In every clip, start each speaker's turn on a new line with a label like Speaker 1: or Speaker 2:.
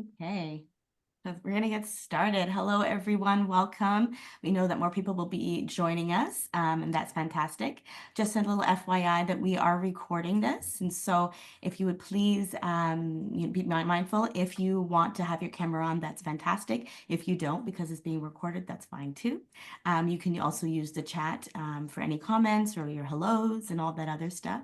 Speaker 1: Okay, so we're going to get started. Hello, everyone. Welcome. We know that more people will be joining us, and that's fantastic. Just a little FYI that we are recording this. And so if you would please be mindful. If you want to have your camera on, that's fantastic. If you don't, because it's being recorded, that's fine too. You can also use the chat for any comments or your hellos and all that other stuff.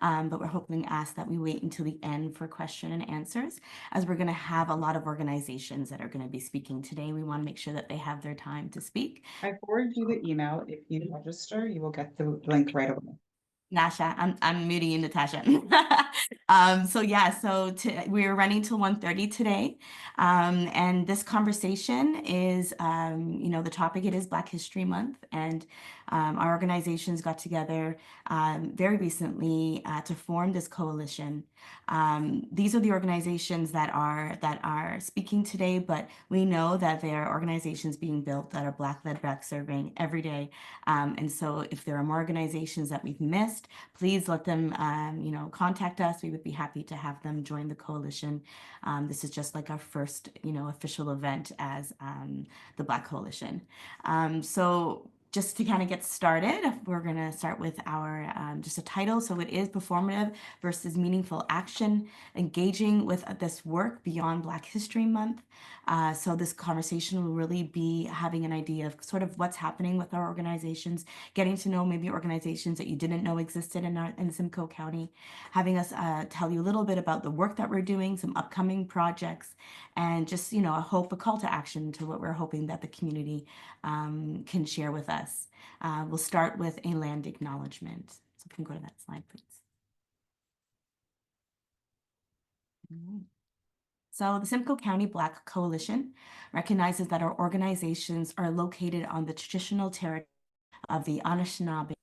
Speaker 1: But we're hoping to ask that we wait until the end for question and answers, as we're going to have a lot of organizations that are going to be speaking today. We want to make sure that they have their time to speak.
Speaker 2: I forwarded you the email. If you register, you will get the link right away.
Speaker 1: Nasha, I'm muting you, Natasha. So we're running till 1:30 today. And this conversation is, the topic, it is Black History Month. And our organizations got together very recently to form this coalition. These are the organizations that are speaking today, but we know that there are organizations being built that are Black-led, Black-serving every day. And so if there are more organizations that we've missed, please let them, contact us. We would be happy to have them join the coalition. This is just like our first, official event as the Black Coalition. So just to kind of get started, we're going to start with our just a title. So it is performative versus meaningful action, engaging with this work beyond Black History Month. So this conversation will really be having an idea of sort of what's happening with our organizations, getting to know maybe organizations that you didn't know existed in Simcoe County, having us tell you a little bit about the work that we're doing, some upcoming projects, and just, a call to action to what we're hoping that the community can share with us. We'll start with a land acknowledgement. So if you can go to that slide, please. So the Simcoe County Black Coalition recognizes that our organizations are located on the traditional territory of the Anishinaabe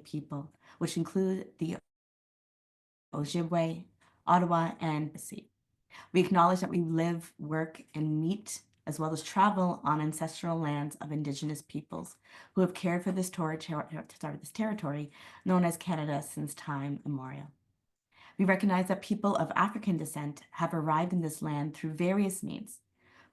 Speaker 1: people, which include the Ojibwe, Ottawa, and Sioux. We acknowledge that we live, work, and meet, as well as travel on ancestral lands of Indigenous peoples who have cared for this territory known as Canada since time immemorial. We recognize that people of African descent have arrived in this land through various means,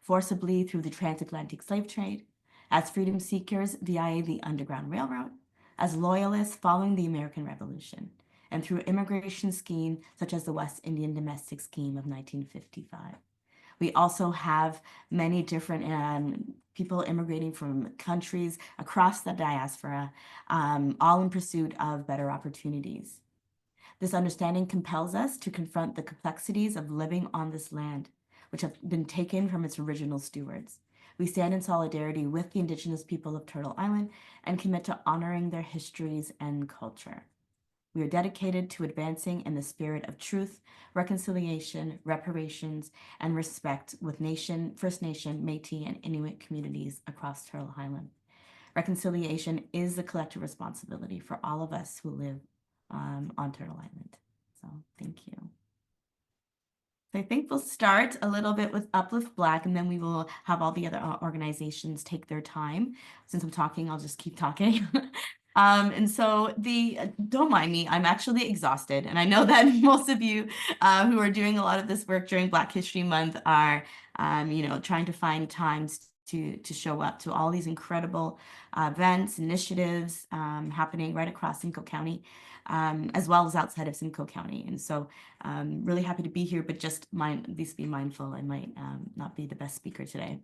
Speaker 1: forcibly through the transatlantic slave trade, as freedom seekers via the Underground Railroad, as loyalists following the American Revolution, and through immigration schemes such as the West Indian Domestic Scheme of 1955. We also have many different people immigrating from countries across the diaspora, all in pursuit of better opportunities. This understanding compels us to confront the complexities of living on this land, which have been taken from its original stewards. We stand in solidarity with the Indigenous people of Turtle Island and commit to honoring their histories and culture. We are dedicated to advancing in the spirit of truth, reconciliation, reparations, and respect with First Nation, Métis, and Inuit communities across Turtle Island. Reconciliation is the collective responsibility for all of us who live on Turtle Island. So thank you. So I think we'll start a little bit with Uplift Black, and then we will have all the other organizations take their time. Since I'm talking, I'll just keep talking. And so don't mind me, I'm actually exhausted. And I know that most of you who are doing a lot of this work during Black History Month are, trying to find times to show up to all these incredible events, initiatives happening right across Simcoe County, as well as outside of Simcoe County. And so really happy to be here, but just please be mindful, I might not be the best speaker today.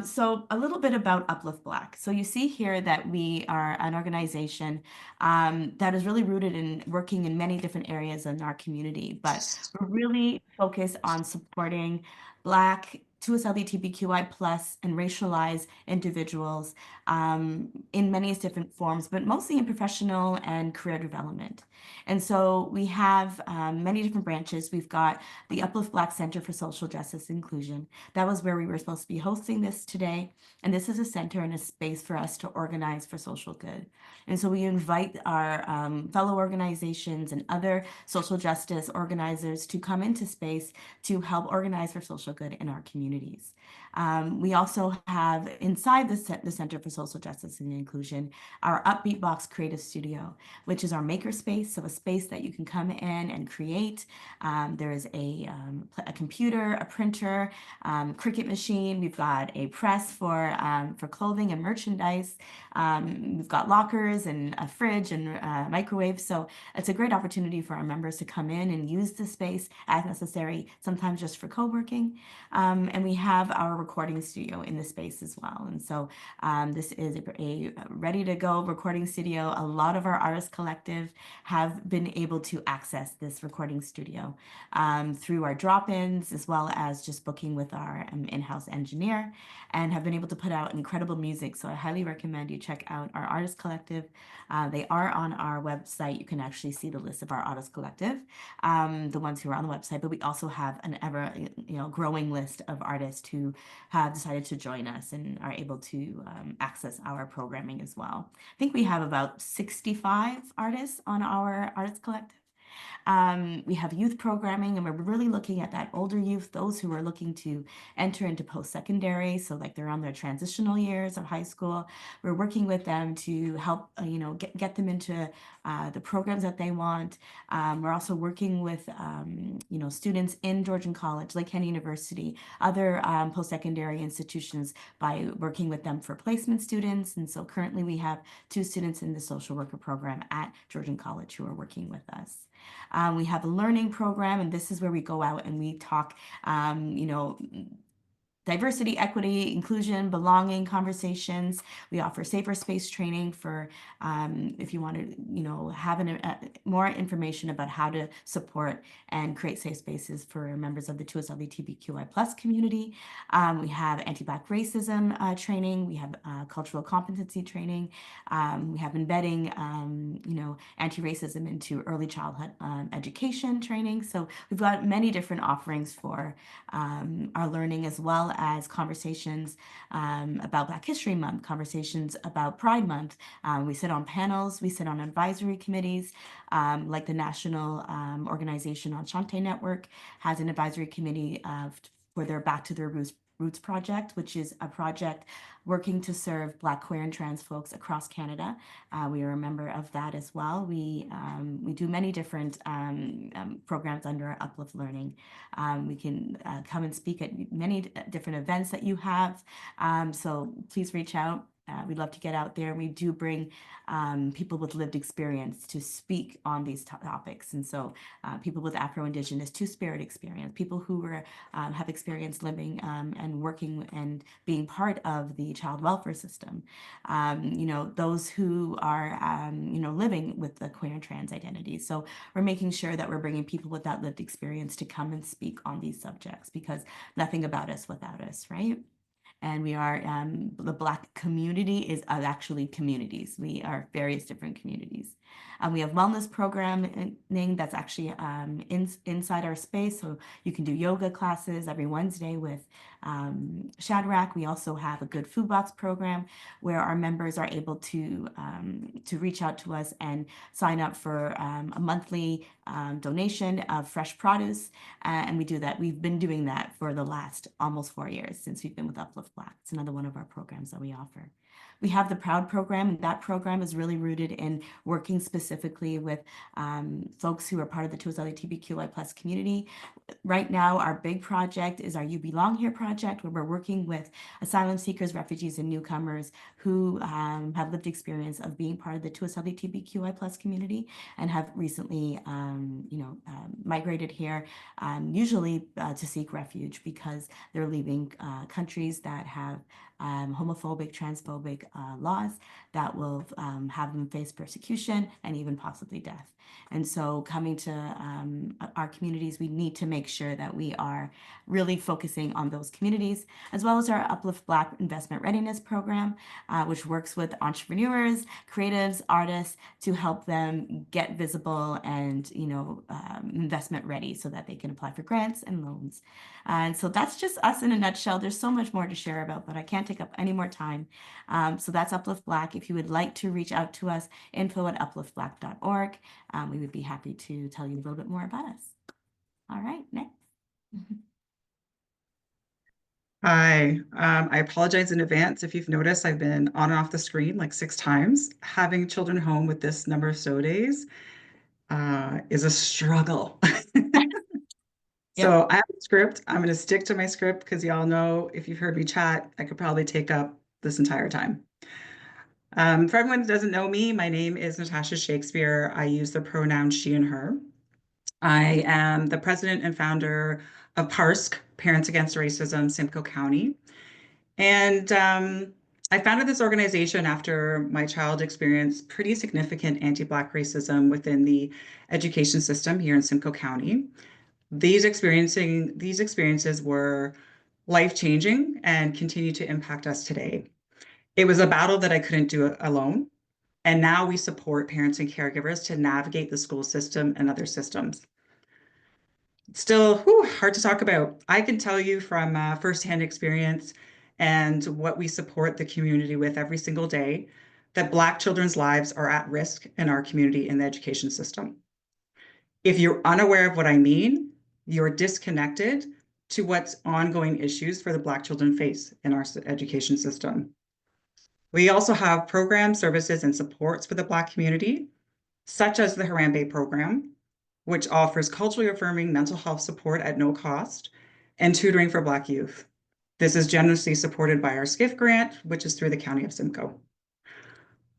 Speaker 1: So a little bit about Uplift Black. So you see here that we are an organization that is really rooted in working in many different areas in our community, but we're really focused on supporting Black, 2S LGBTQI plus and racialized individuals in many different forms, but mostly in professional and career development. And so we have many different branches. We've got the Uplift Black Center for Social Justice Inclusion. That was where we were supposed to be hosting this today. And this is a center and a space for us to organize for social good. And so we invite our fellow organizations and other social justice organizers to come into space to help organize for social good in our community. communities. We also have inside the Center for Social Justice and Inclusion our Upbeat Box Creative Studio, which is our maker space, so a space that you can come in and create. There is a computer, a printer, Cricut machine. We've got a press for clothing and merchandise. We've got lockers and a fridge and microwave. So it's a great opportunity for our members to come in and use the space as necessary, sometimes just for co-working. And we have our recording studio in the space as well. And so this is a ready to go recording studio. A lot of our artist collective have been able to access this recording studio through our drop-ins, as well as just booking with our in-house engineer, and have been able to put out incredible music. So I highly recommend you check out our artist collective. They are on our website. You can actually see the list of our artist collective, the ones who are on the website, but we also have an ever growing list of artists who have decided to join us and are able to access our programming as well. I think we have about 65 artists on our artist collective. We have youth programming, and we're really looking at that older youth, those who are looking to enter into post-secondary, so like they're on their transitional years of high school. We're working with them to help, get them into the programs that they want. We're also working with, students in Georgian College, Lake County University, other post-secondary institutions by working with them for placement students. And so currently we have 2 students in the social worker program at Georgian College who are working with us. We have a learning program, and this is where we go out and we talk, diversity, equity, inclusion, belonging conversations. We offer safer space training for if you want to, have more information about how to support and create safe spaces for members of the 2S LGBTQI+ community. We have anti-Black racism training. We have cultural competency training. We have embedding, anti-racism into early childhood education training. So we've got many different offerings for our learning, as well as conversations about Black History Month, conversations about Pride Month. We sit on panels, we sit on advisory committees, like the National Organization on Shante Network has an advisory committee for their Back to Their Roots project, which is a project working to serve Black, queer, and trans folks across Canada. We are a member of that as well. We do many different programs under Uplift Learning. We can come and speak at many different events that you have. So please reach out. We'd love to get out there. We do bring people with lived experience to speak on these topics. And so people with Afro-Indigenous Two-Spirit experience, people who have experience living and working and being part of the child welfare system, those who are, living with the queer and trans identity. So we're making sure that we're bringing people with that lived experience to come and speak on these subjects, because nothing about us without us, right? And we are, the Black community is actually communities. We are various different communities. We have wellness programming that's actually inside our space. So you can do yoga classes every Wednesday with Shadrach. We also have a good food box program where our members are able to reach out to us and sign up for a monthly donation of fresh produce. And we do that. We've been doing that for the last almost 4 years since we've been with Uplift Black. It's another one of our programs that we offer. We have the Proud program, and that program is really rooted in working specifically with folks who are part of the 2S LGBTQI+ community. Right now, our big project is our You Belong Here project, where we're working with asylum seekers, refugees, and newcomers who have lived experience of being part of the 2S LGBTQI+ community and have recently, migrated here, usually to seek refuge because they're leaving countries that have homophobic, transphobic laws that will have them face persecution and even possibly death. And so coming to our communities, we need to make sure that we are really focusing on those communities, as well as our Uplift Black Investment Readiness Program, which works with entrepreneurs, creatives, artists to help them get visible and, investment ready so that they can apply for grants and loans. And so that's just us in a nutshell. There's so much more to share about, but I can't take up any more time. So that's Uplift Black. If you would like to reach out to us, info@upliftblack.org. We would be happy to tell you a little bit more about us. All right, next.
Speaker 2: Hi, I apologize in advance if you've noticed I've been on and off the screen like 6 times. Having children home with this number of snow days is a struggle.
Speaker 1: Yep.
Speaker 2: So I have a script. I'm going to stick to my script because y'all know if you've heard me chat, I could probably take up this entire time. For everyone that doesn't know me, my name is Natasha Shakespeare. I use the pronoun she and her. I am the president and founder of PARSC, Parents Against Racism, Simcoe County. And I founded this organization after my child experienced pretty significant anti-Black racism within the education system here in Simcoe County. These experiences were life-changing and continue to impact us today. It was a battle that I couldn't do alone. And now we support parents and caregivers to navigate the school system and other systems. Still, hard to talk about. I can tell you from firsthand experience and what we support the community with every single day that Black children's lives are at risk in our community in the education system. If you're unaware of what I mean, you're disconnected to what's ongoing issues for the Black children face in our education system. We also have programs, services, and supports for the Black community, such as the Harambe program, which offers culturally affirming mental health support at no cost and tutoring for Black youth. This is generously supported by our SCIF grant, which is through the County of Simcoe.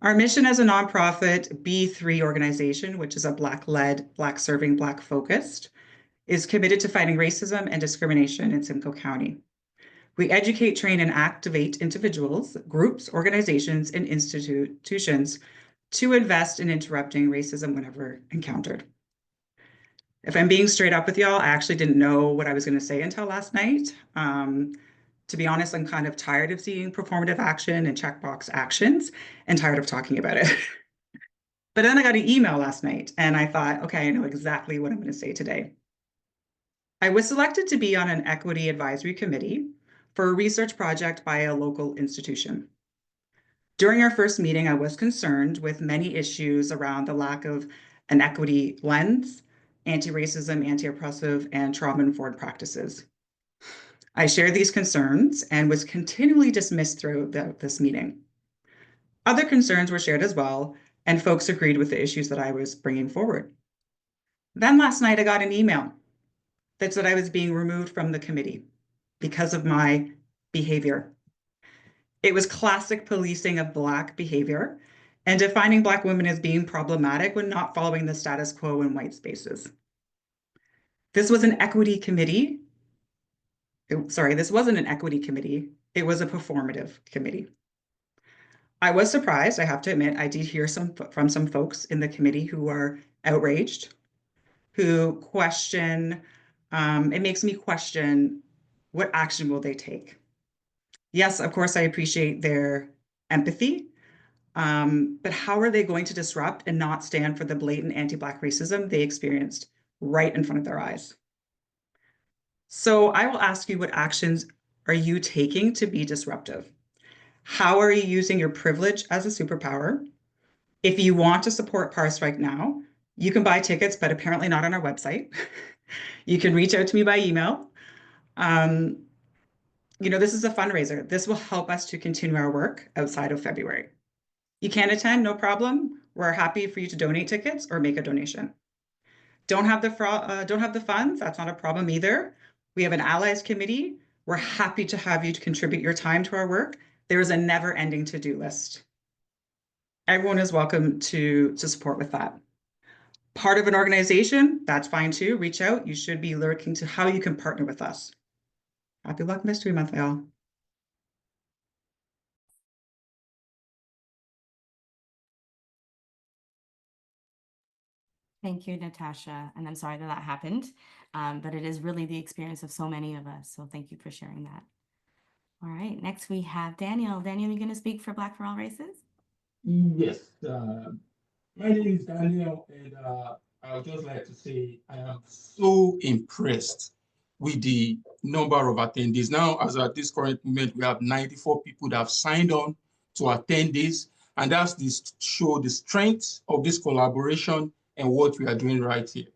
Speaker 2: Our mission as a nonprofit B3 organization, which is a Black-led, Black-serving, Black-focused, is committed to fighting racism and discrimination in Simcoe County. We educate, train, and activate individuals, groups, organizations, and institutions to invest in interrupting racism whenever encountered. If I'm being straight up with y'all, I actually didn't know what I was going to say until last night. To be honest, I'm kind of tired of seeing performative action and checkbox actions and tired of talking about it. But then I got an email last night and I thought, okay, I know exactly what I'm going to say today. I was selected to be on an equity advisory committee for a research project by a local institution. During our first meeting, I was concerned with many issues around the lack of an equity lens, anti-racism, anti-oppressive, and trauma-informed practices. I shared these concerns and was continually dismissed throughout this meeting. Other concerns were shared as well, and folks agreed with the issues that I was bringing forward. Then last night, I got an email that said I was being removed from the committee because of my behavior. It was classic policing of Black behavior and defining Black women as being problematic when not following the status quo in white spaces. This was an equity committee. Sorry, this wasn't an equity committee. It was a performative committee. I was surprised, I have to admit. I did hear from some folks in the committee who are outraged, who question, it makes me question, what action will they take? Yes, of course, I appreciate their empathy, but how are they going to disrupt and not stand for the blatant anti-Black racism they experienced right in front of their eyes? So I will ask you, what actions are you taking to be disruptive? How are you using your privilege as a superpower? If you want to support PARSC right now, you can buy tickets, but apparently not on our website. You can reach out to me by email. This is a fundraiser. This will help us to continue our work outside of February. You can't attend, no problem. We're happy for you to donate tickets or make a donation. Don't have the funds, that's not a problem either. We have an allies committee. We're happy to have you to contribute your time to our work. There is a never-ending to-do list. Everyone is welcome to support with that. Part of an organization, that's fine too. Reach out. You should be looking to how you can partner with us. Happy Black Mystery Month, y'all.
Speaker 1: Thank you, Natasha. And I'm sorry that happened, but it is really the experience of so many of us. So thank you for sharing that. All right, next we have Daniel. Daniel, you're going to speak for Black for All Races?
Speaker 3: Yes, my name is Daniel, and I would just like to say I am so impressed with the number of attendees. Now, as at this current moment, we have 94 people that have signed on to attend this, and that's to show the strength of this collaboration and what we are doing right here.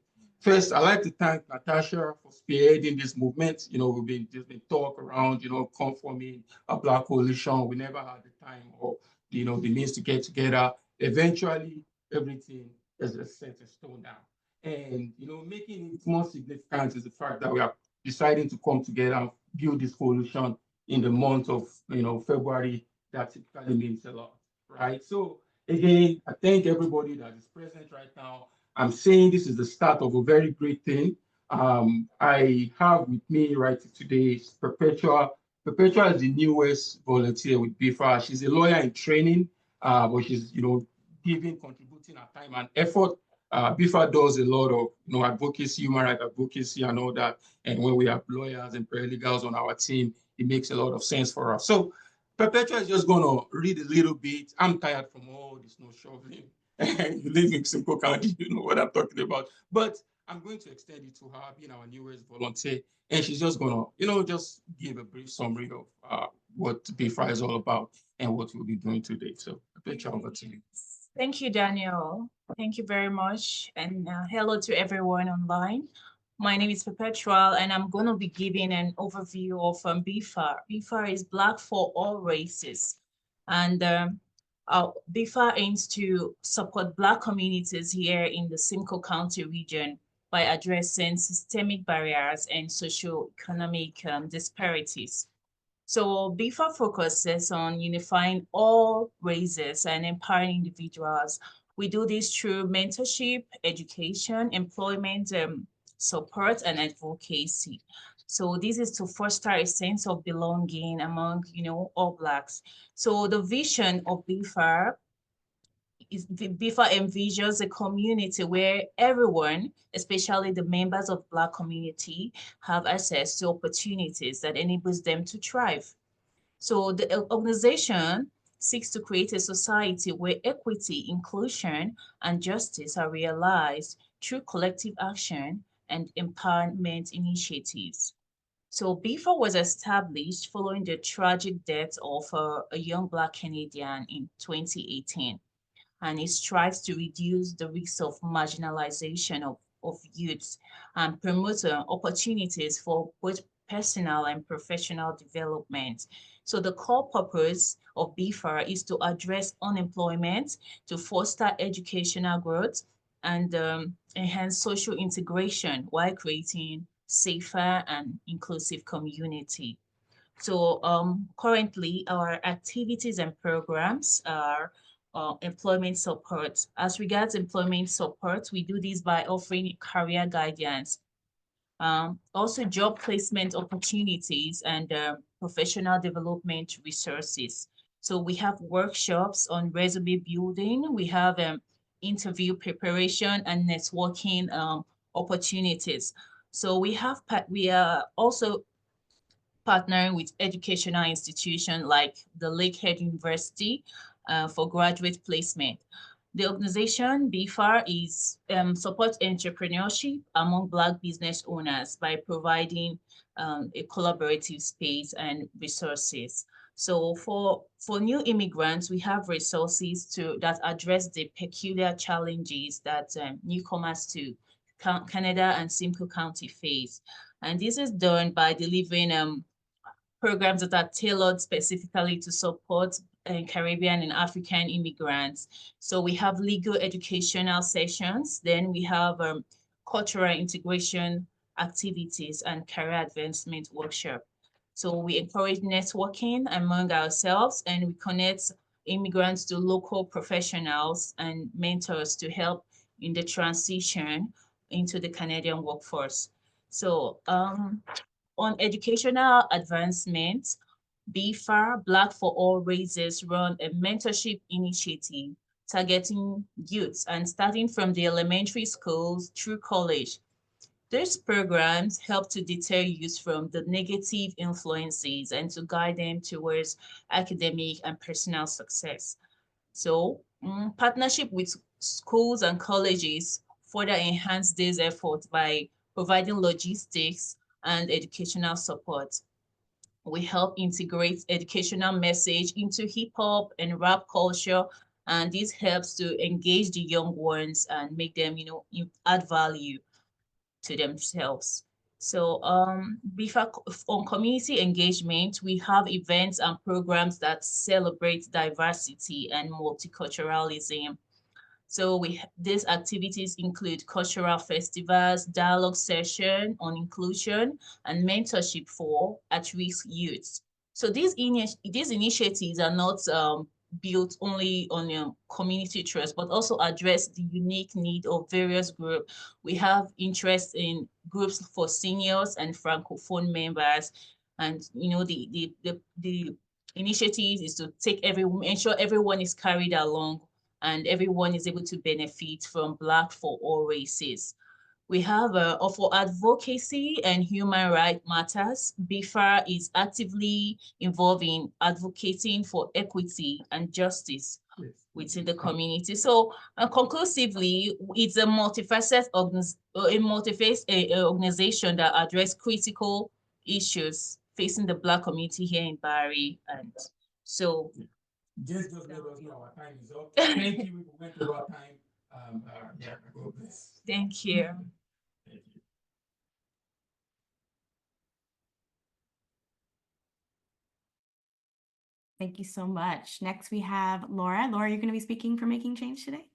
Speaker 3: First, I'd like to thank Natasha for spearheading this movement. You know, there's been talk around, you know, conforming a Black coalition. We never had the time or, you know, the means to get together. Eventually, everything is set in stone now. And, you know, making it more significant is the fact that we are deciding to come together and build this coalition in the month of, you know, February. That typically means a lot, right? So again, I thank everybody that is present right now. I'm saying this is the start of a very great thing. I have with me right today Perpetua. Perpetua is the newest volunteer with BIFA. She's a lawyer in training, but she's, you know, contributing her time and effort. BIFA does a lot of, you know, advocacy, human rights advocacy and all that. And when we have lawyers and paralegals on our team, it makes a lot of sense for us. So Perpetua is just going to read a little bit. I'm tired from all this snow shoveling. You live in Simcoe County, you know what I'm talking about. But I'm going to extend it to her, being our newest volunteer. And she's just going to, you know, just give a brief summary of what BIFA is all about and what we'll be doing today. So, Perpetua, over to you.
Speaker 4: Thank you, Daniel. Thank you very much. And hello to everyone online. My name is Perpetual, and I'm going to be giving an overview of BIFA. BIFA is Black for All Races. And BIFA aims to support Black communities here in the Simcoe County region by addressing systemic barriers and socioeconomic disparities. So BIFA focuses on unifying all races and empowering individuals. We do this through mentorship, education, employment, support, and advocacy. So this is to foster a sense of belonging among, you know, all Blacks. So the vision of BIFA envisions a community where everyone, especially the members of Black community, have access to opportunities that enables them to thrive. So the organization seeks to create a society where equity, inclusion, and justice are realized through collective action and empowerment initiatives. So BIFA was established following the tragic death of a young Black Canadian in 2018. And it strives to reduce the risks of marginalization of youths and promote opportunities for both personal and professional development. So the core purpose of BIFA is to address unemployment, to foster educational growth, and enhance social integration while creating safer and inclusive community. So currently our activities and programs are employment support. As regards employment support, we do this by offering career guidance, also job placement opportunities and professional development resources. So we have workshops on resume building, we have interview preparation and networking opportunities. So we are also partnering with educational institutions like the Lakehead University for graduate placement. The organization, BIFA, supports entrepreneurship among Black business owners by providing a collaborative space and resources. So for new immigrants, we have resources that address the peculiar challenges that newcomers to Canada and Simcoe County face. And this is done by delivering programs that are tailored specifically to support Caribbean and African immigrants. So we have legal educational sessions, then we have cultural integration activities and career advancement workshop. So we encourage networking among ourselves and we connect immigrants to local professionals and mentors to help in the transition into the Canadian workforce. So on educational advancement, BIFA, Black for All Races, run a mentorship initiative targeting youths and starting from the elementary schools through college. These programs help to deter youth from the negative influences and to guide them towards academic and personal success. So partnership with schools and colleges further enhance these efforts by providing logistics and educational support. We help integrate educational message into hip hop and rap culture, and this helps to engage the young ones and make them, you know, add value. to themselves. So before on community engagement, we have events and programs that celebrate diversity and multiculturalism. So these activities include cultural festivals, dialogue session on inclusion, and mentorship for at-risk youth. So these initiatives are not built only on community trust, but also address the unique need of various groups. We have interest in groups for seniors and francophone members, and the initiative is to ensure everyone is carried along and everyone is able to benefit from Black for all races. We have for advocacy and human rights matters, BIFA is actively involved in advocating for equity and justice within the community. So conclusively, it's a multifaceted organization that addresses critical issues facing the Black community here in Barrie. And so
Speaker 3: Just let us know our time is up. Thank you. We went over our time. Yeah, God bless.
Speaker 4: Thank you.
Speaker 3: Thank you.
Speaker 1: Thank you so much. Next, we have Laura. Laura, you're going to be speaking for Making Change today?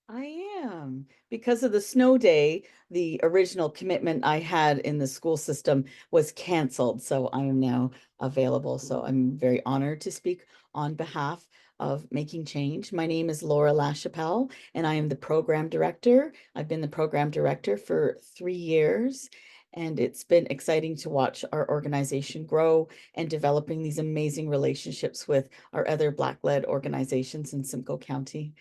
Speaker 5: I am. Because of the snow day, the original commitment I had in the school system was canceled. So I am now available. So I'm very honored to speak on behalf of Making Change. My name is Laura LaChapelle, and I am the program director. I've been the program director for 3 years. And it's been exciting to watch our organization grow and developing these amazing relationships with our other Black-led organizations in Simcoe County.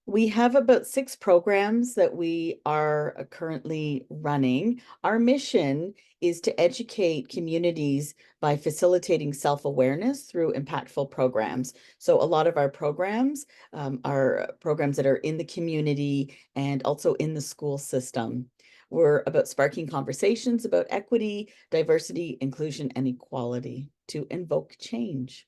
Speaker 5: We have about 6 programs that we are currently running. Our mission is to educate communities by facilitating self-awareness through impactful programs. So a lot of our programs are programs that are in the community and also in the school system. We're about sparking conversations about equity, diversity, inclusion, and equality to invoke change.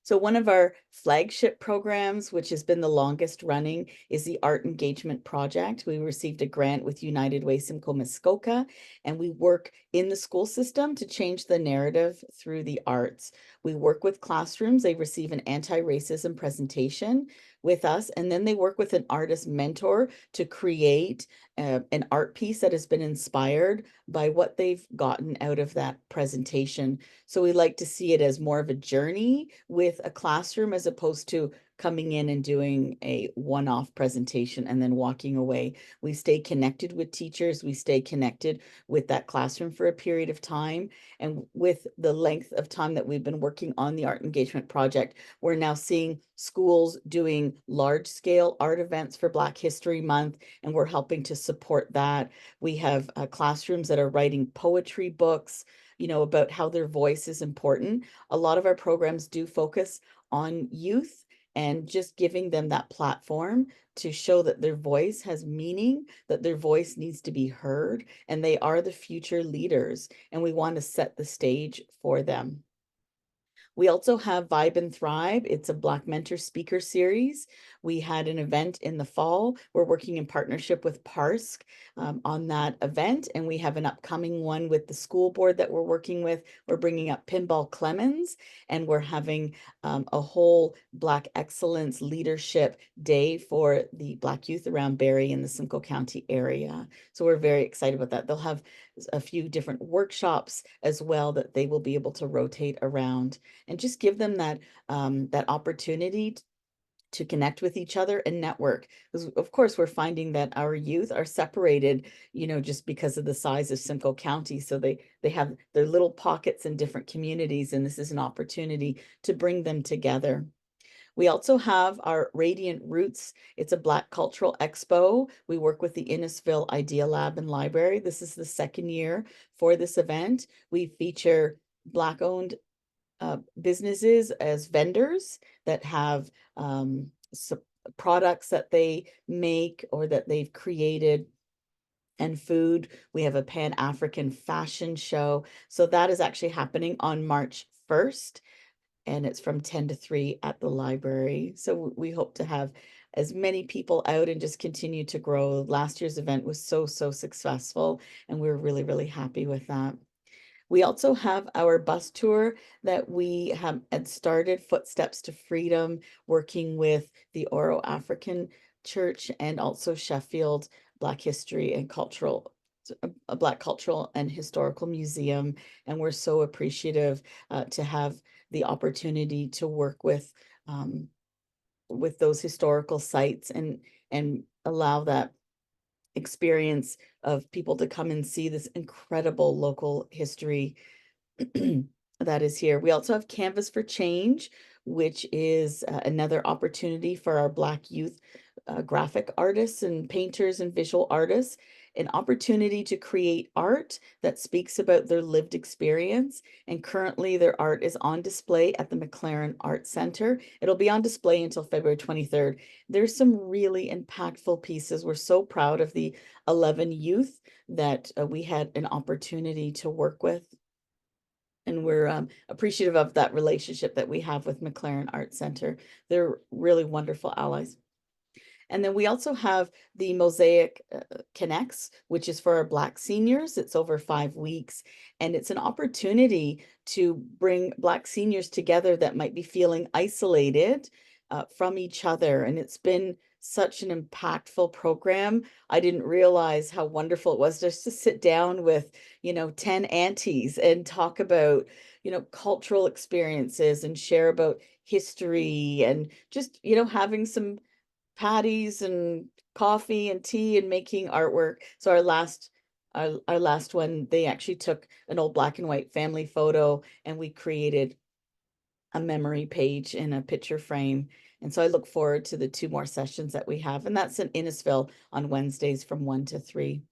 Speaker 5: So one of our flagship programs, which has been the longest running, is the Art Engagement Project. We received a grant with United Way Simcoe Muskoka, and we work in the school system to change the narrative through the arts. We work with classrooms. They receive an anti-racism presentation with us, and then they work with an artist mentor to create an art piece that has been inspired by what they've gotten out of that presentation. So we like to see it as more of a journey with a classroom as opposed to coming in and doing a one-off presentation and then walking away. We stay connected with teachers. We stay connected with that classroom for a period of time. And with the length of time that we've been working on the Art Engagement Project, we're now seeing schools doing large-scale art events for Black History Month, and we're helping to support that. We have classrooms that are writing poetry books, about how their voice is important. A lot of our programs do focus on youth and just giving them that platform to show that their voice has meaning, that their voice needs to be heard, and they are the future leaders, and we want to set the stage for them. We also have Vibe and Thrive. It's a Black Mentor Speaker Series. We had an event in the fall. We're working in partnership with PARSC on that event, and we have an upcoming one with the school board that we're working with. We're bringing up Pinball Clemens, and we're having a whole Black Excellence Leadership Day for the Black youth around Barrie in the Simcoe County area. So we're very excited about that. They'll have a few different workshops as well that they will be able to rotate around and just give them that that opportunity to connect with each other and network. Because of course, we're finding that our youth are separated, just because of the size of Simcoe County. So they have their little pockets in different communities, and this is an opportunity to bring them together. We also have our Radiant Roots. It's a Black Cultural Expo. We work with the Innisfil Idea Lab and Library. This is the 2nd year for this event. We feature Black-owned businesses as vendors that have products that they make or that they've created, and food. We have a Pan-African fashion show. So that is actually happening on March 1st. And it's from 10 to 3 at the library. So we hope to have as many people out and just continue to grow. Last year's event was so successful, and we're really, really happy with that. We also have our bus tour that we had started, Footsteps to Freedom, working with the Oro African Church and also Sheffield Black History and Black Cultural and Historical Museum. And we're so appreciative to have the opportunity to work with those historical sites and allow that experience of people to come and see this incredible local history that is here. We also have Canvas for Change, which is another opportunity for our Black youth graphic artists and painters and visual artists, an opportunity to create art that speaks about their lived experience. And currently their art is on display at the McLaren Art Center. It'll be on display until February 23rd. There's some really impactful pieces. We're so proud of the 11 youth that we had an opportunity to work with. And we're appreciative of that relationship that we have with McLaren Art Center. They're really wonderful allies. And then we also have the Mosaic Connects, which is for our Black seniors. It's over 5 weeks, and it's an opportunity to bring Black seniors together that might be feeling isolated from each other. And it's been such an impactful program. I didn't realize how wonderful it was just to sit down with, 10 aunties and talk about, cultural experiences and share about history and just, having some patties and coffee and tea and making artwork. So our last one, they actually took an old black and white family photo and we created a memory page in a picture frame. And so I look forward to the 2 more sessions that we have. And that's in Innisfil on Wednesdays from 1 to 3.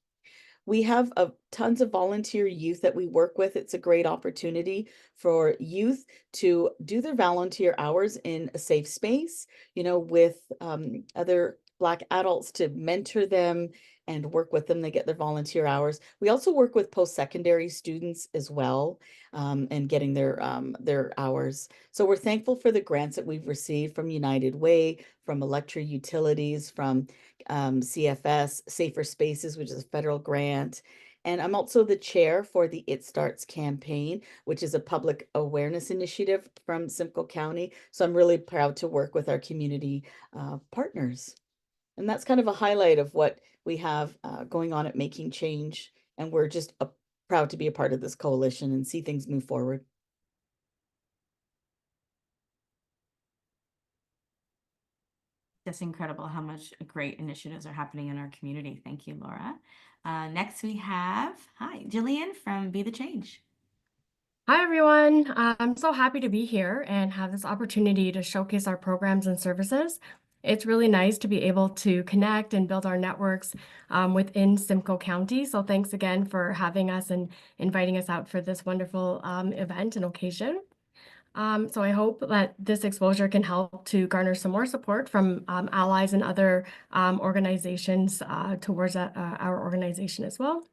Speaker 5: We have tons of volunteer youth that we work with. It's a great opportunity for youth to do their volunteer hours in a safe space, with other Black adults to mentor them and work with them. They get their volunteer hours. We also work with post-secondary students as well, and getting their hours. So we're thankful for the grants that we've received from United Way, from Electra Utilities, from CFS, Safer Spaces, which is a federal grant. And I'm also the chair for the It Starts campaign, which is a public awareness initiative from Simcoe County. So I'm really proud to work with our community partners. And that's kind of a highlight of what we have going on at Making Change. And we're just proud to be a part of this coalition and see things move forward.
Speaker 1: Just incredible how much great initiatives are happening in our community. Thank you, Laura. Next we have, Jillian from Be the Change.
Speaker 6: Hi, everyone. I'm so happy to be here and have this opportunity to showcase our programs and services. It's really nice to be able to connect and build our networks within Simcoe County. So thanks again for having us and inviting us out for this wonderful event and occasion. So I hope that this exposure can help to garner some more support from allies and other organizations towards our organization as well.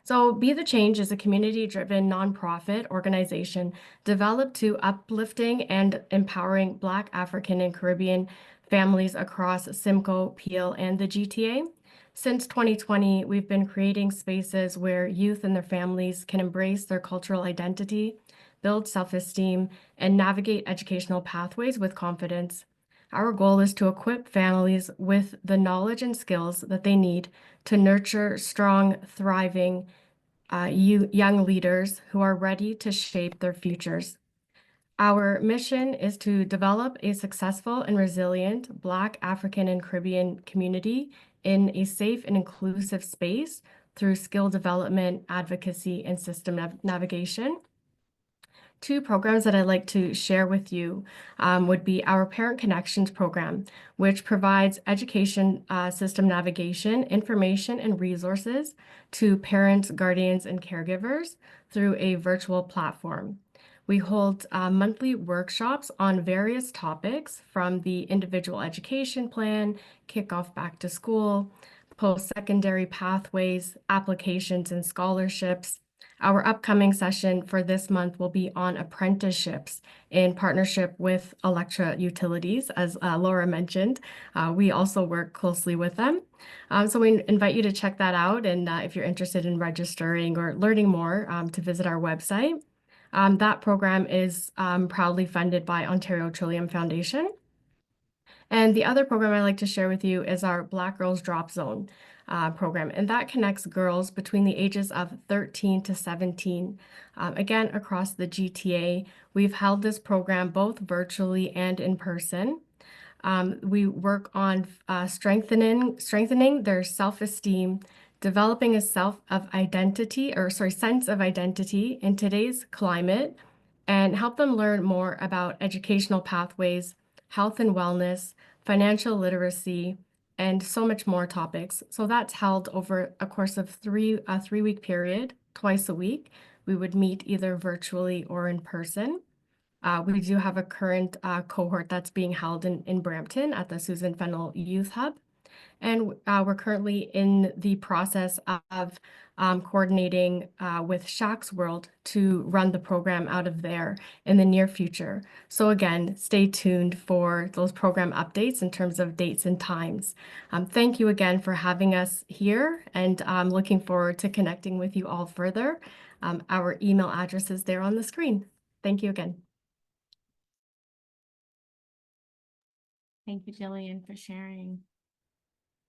Speaker 6: So Be the Change is a community-driven nonprofit organization developed to uplifting and empowering Black, African, and Caribbean families across Simcoe, Peel, and the GTA. Since 2020, we've been creating spaces where youth and their families can embrace their cultural identity, build self-esteem, and navigate educational pathways with confidence. Our goal is to equip families with the knowledge and skills that they need to nurture strong, thriving young leaders who are ready to shape their futures. Our mission is to develop a successful and resilient Black, African, and Caribbean community in a safe and inclusive space through skill development, advocacy, and system navigation. 2 programs that I'd like to share with you would be our Parent Connections program, which provides education system navigation, information, and resources to parents, guardians, and caregivers through a virtual platform. We hold monthly workshops on various topics from the individual education plan, kickoff back to school, post-secondary pathways, applications and scholarships, Our upcoming session for this month will be on apprenticeships in partnership with Electra Utilities, as Laura mentioned. We also work closely with them. So we invite you to check that out, and if you're interested in registering or learning more, to visit our website. That program is proudly funded by Ontario Trillium Foundation. And the other program I'd like to share with you is our Black Girls Drop Zone program, and that connects girls between the ages of 13 to 17. Again, across the GTA, we've held this program both virtually and in person. We work on strengthening their self-esteem, developing a sense of identity in today's climate, and help them learn more about educational pathways, health and wellness, financial literacy, and so much more topics. So that's held over a course of a 3-week period, twice a week. We would meet either virtually or in person. We do have a current cohort that's being held in Brampton at the Susan Fennell Youth Hub. And we're currently in the process of coordinating with Shaq's World to run the program out of there in the near future. So again, stay tuned for those program updates in terms of dates and times. Thank you again for having us here, and I'm looking forward to connecting with you all further. Our email address is there on the screen. Thank you again.
Speaker 1: Thank you, Jillian, for sharing.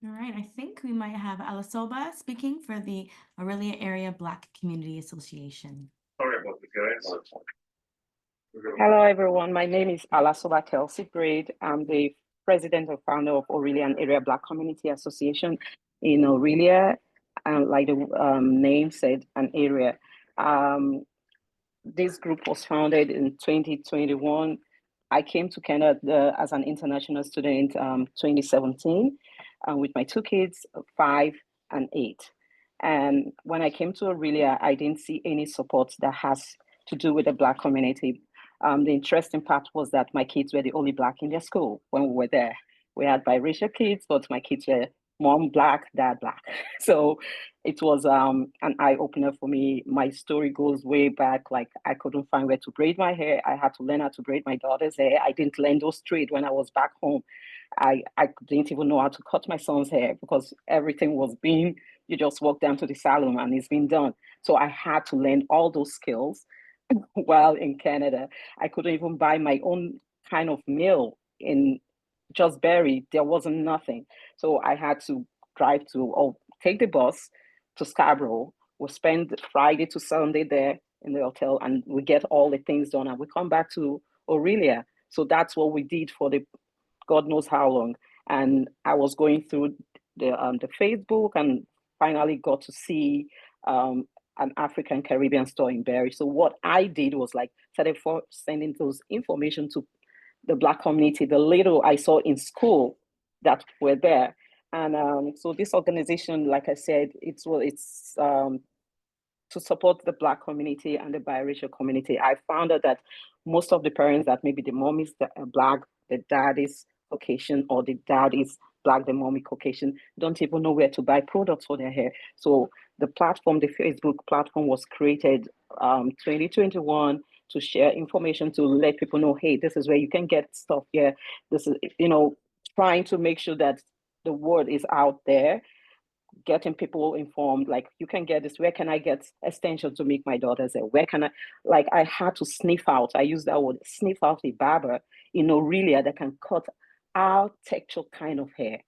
Speaker 1: All right, I think we might have Alasoba speaking for the Aurelia Area Black Community Association.
Speaker 7: Sorry about the guys. Hello, everyone. My name is Alasoba Kelsey Braid. I'm the president and founder of Aurelia Area Black Community Association in Aurelia, like the name said, an area. This group was founded in 2021. I came to Canada as an international student 2017 with my 2 kids, 5 and 8. And when I came to Aurelia, I didn't see any support that has to do with the Black community. The interesting part was that my kids were the only Black in their school when we were there. We had biracial kids, but my kids were mom Black, dad Black. So it was an eye-opener for me. My story goes way back. Like, I couldn't find where to braid my hair. I had to learn how to braid my daughter's hair. I didn't learn those trades when I was back home. I didn't even know how to cut my son's hair because everything was being, you just walk down to the salon and it's been done. So I had to learn all those skills while in Canada. I couldn't even buy my own kind of meal in just Barrie. There wasn't nothing. So I had to drive to, or take the bus to Scarborough. We'll spend Friday to Sunday there in the hotel and we get all the things done and we come back to Aurelia. So that's what we did for the God knows how long. And I was going through the Facebook and finally got to see an African Caribbean store in Barrie. So what I did was like started for sending those information to the Black community, the little I saw in school that were there. And so this organization, like I said, it's to support the Black community and the biracial community. I found out that most of the parents that maybe the mom is Black, the dad is Caucasian, or the dad is Black, the mommy Caucasian, don't even know where to buy products for their hair. So the platform, the Facebook platform was created 2021 to share information, to let people know, hey, this is where you can get stuff here. This is, trying to make sure that the word is out there, getting people informed, like, you can get this, where can I get extensions to make my daughter's hair? Where can I had to sniff out, I use that word, sniff out a barber in Aurelia that can cut our texture kind of hair.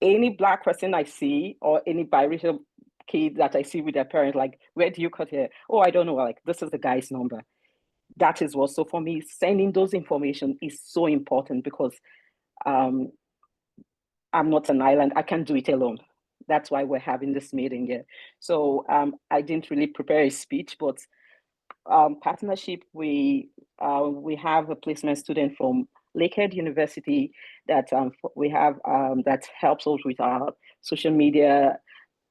Speaker 7: Any Black person I see, or any biracial kid that I see with their parents, like, where do you cut hair? Oh, I don't know, like, this is the guy's number. That is what, so for me, sending those information is so important because I'm not an island, I can't do it alone. That's why we're having this meeting here. So I didn't really prepare a speech, but partnership, we have a placement student from Lakehead University that we have that helps us with our social media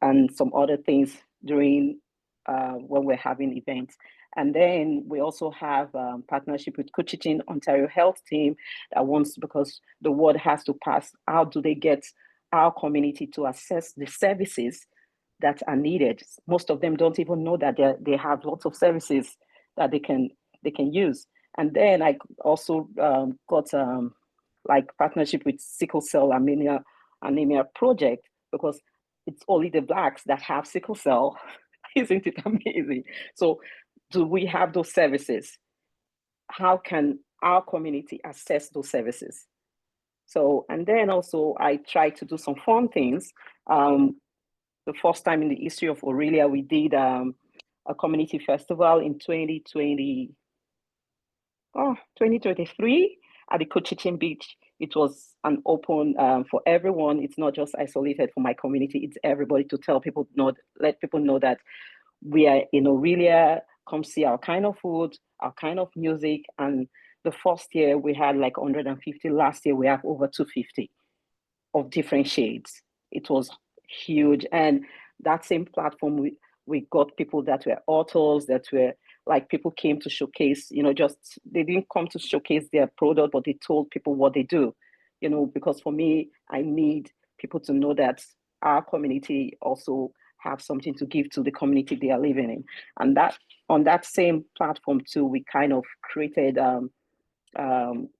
Speaker 7: and some other things during when we're having events. And then we also have partnership with Coaching Ontario Health Team that wants, because the word has to pass, how do they get our community to access the services that are needed. Most of them don't even know that they have lots of services that they can use. And then I also got like partnership with sickle cell anemia project, because it's only the Blacks that have sickle cell. Isn't it amazing? So do we have those services? How can our community access those services? So, and then also I try to do some fun things. The first time in the history of Aurelia, we did a community festival in 2023 at the Cochichin Beach. It was an open for everyone. It's not just isolated for my community. It's everybody, to tell people, let people know that we are in Aurelia, come see our kind of food, our kind of music. And the first year we had like 150. Last year we have over 250 of different shades. It was huge. And that same platform, we got people that were authors, that were like, people came to showcase, just, they didn't come to showcase their product, but they told people what they do, because for me, I need people to know that our community also have something to give to the community they are living in. And that, on that same platform too, we kind of created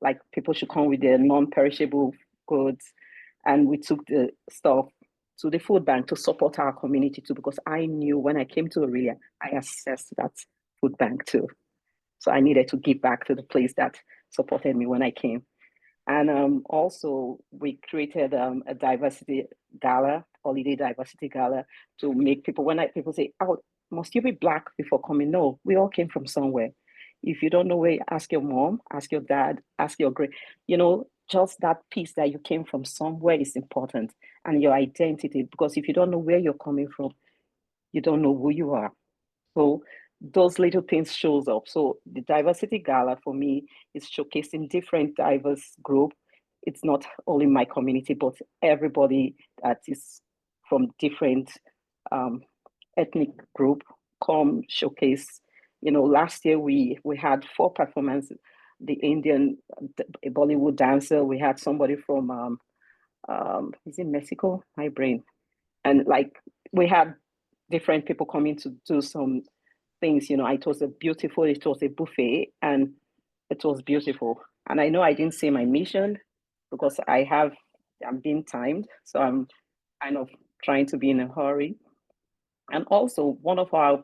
Speaker 7: like, people should come with their non-perishable goods, and we took the stuff to the food bank to support our community too, because I knew when I came to Aurelia, I assessed that food bank too. So I needed to give back to the place that supported me when I came. And also we created a diversity gala, holiday diversity gala, to make people, people say, oh, must you be Black before coming? No, we all came from somewhere. If you don't know where, ask your mom, ask your dad, ask your great, just that piece that you came from somewhere is important, and your identity, because if you don't know where you're coming from, you don't know who you are. So those little things shows up. So the diversity gala for me is showcasing different diverse group. It's not only my community, but everybody that is from different ethnic group come showcase. Last year we had 4 performances. The Indian Bollywood dancer, we had somebody from is it Mexico? My brain. And like, we had different people coming to do some things. It was a buffet, and it was beautiful. And I know I didn't say my mission, because I'm being timed, so I'm kind of trying to be in a hurry. And also, one of our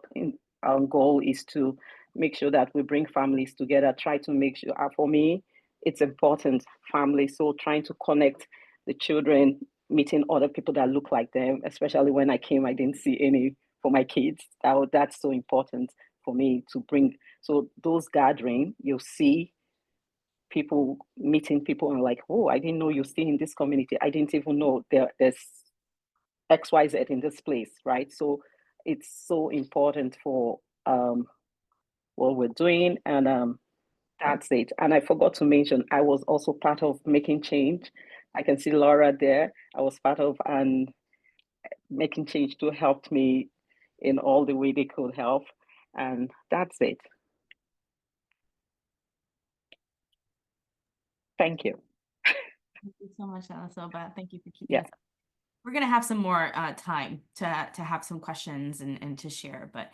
Speaker 7: goal is to make sure that we bring families together, try to make sure, for me, it's important, family. So trying to connect the children, meeting other people that look like them, especially when I came, I didn't see any for my kids. That's so important for me to bring. So those gathering, you'll see people meeting people and like, oh, I didn't know you stay in this community. I didn't even know there's XYZ in this place, right? So it's so important for what we're doing, and that's it. And I forgot to mention, I was also part of making change. I can see Laura there. I was part of, and making change too helped me in all the way they could help, and that's it. Thank you.
Speaker 1: Thank you so much, Soba. Thank you for keeping
Speaker 7: Yeah.
Speaker 1: us. We're going to have some more time to have some questions and to share, but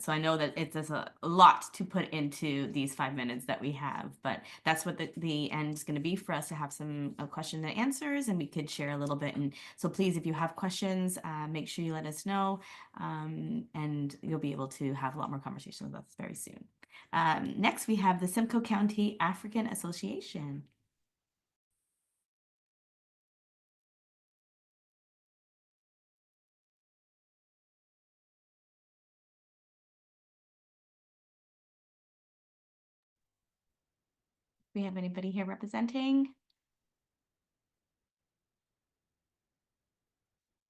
Speaker 1: so I know that there's a lot to put into these 5 minutes that we have, but that's what the end is going to be for us, to have some question and answers, and we could share a little bit. And so please, if you have questions, make sure you let us know, and you'll be able to have a lot more conversations with us very soon. Next, we have the Simcoe County African Association. We have anybody here representing?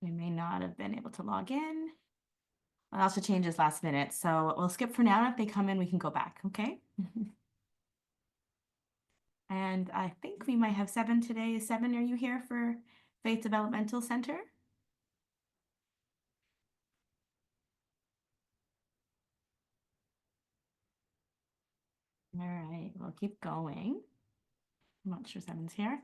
Speaker 1: We may not have been able to log in. I also changed this last minute, so we'll skip for now. If they come in, we can go back, okay? And I think we might have 7 today. 7, are you here for Faith Developmental Center? All right, we'll keep going. I'm not sure Simon's here.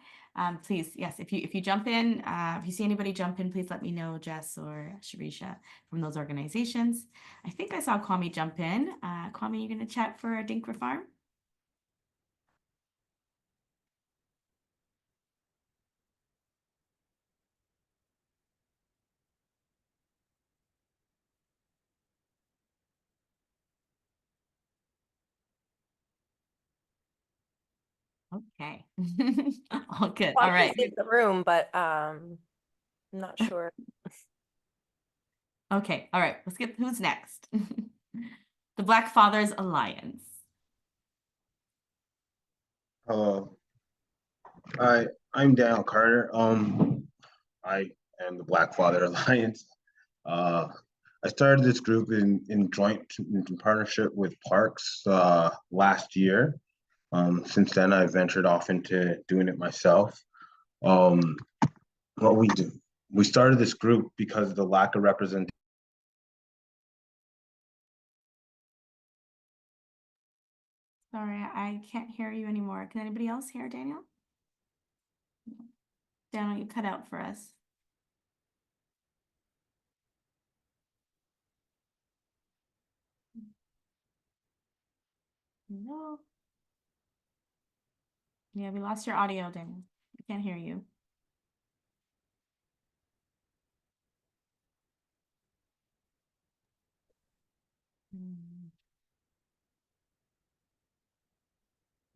Speaker 1: Please, yes, if you jump in, if you see anybody jump in, please let me know, Jess or Sharisha from those organizations. I think I saw Kwame jump in. Kwame, you going to chat for Dinkra Farm? Okay. All good. All right.
Speaker 8: The room, but I'm not sure.
Speaker 1: Okay. All right. Let's get who's next. The Black Fathers Alliance.
Speaker 9: I'm Daniel Carter. I am the Black Father Alliance. I started this group in partnership with Parks last year. Since then, I ventured off into doing it myself. What we started this group because of the lack of representation.
Speaker 1: Sorry, I can't hear you anymore. Can anybody else hear Daniel? Daniel, you cut out for us. No. Yeah, we lost your audio, Daniel. I can't hear you.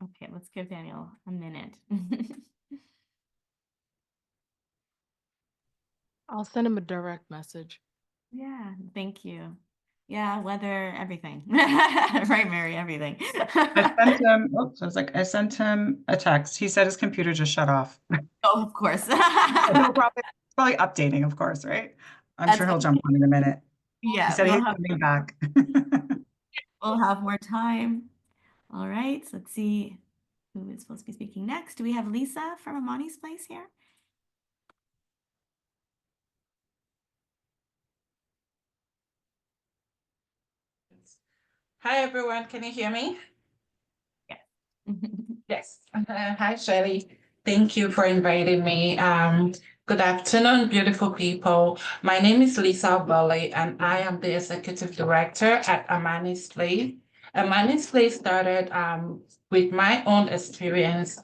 Speaker 1: Okay, let's give Daniel a minute.
Speaker 10: I'll send him a direct message.
Speaker 1: Yeah, thank you. Yeah, weather, everything. Right, Mary, everything.
Speaker 2: I sent him, oops, I sent him a text. He said his computer just shut off.
Speaker 1: Oh, of course.
Speaker 2: He'll probably updating, of course, right? I'm sure he'll jump on in a minute.
Speaker 1: Yeah,
Speaker 2: He said
Speaker 1: we'll
Speaker 2: he's
Speaker 1: have,
Speaker 2: coming back.
Speaker 1: we'll have more time. All right, so let's see who is supposed to be speaking next. Do we have Lisa from Amani's Place here?
Speaker 11: Hi, everyone. Can you hear me?
Speaker 1: Yes.
Speaker 11: Yes. Hi, Shelly. Thank you for inviting me. Good afternoon, beautiful people. My name is Lisa Bali, and I am the Executive Director at Amani's Place. Amani's Place started with my own experience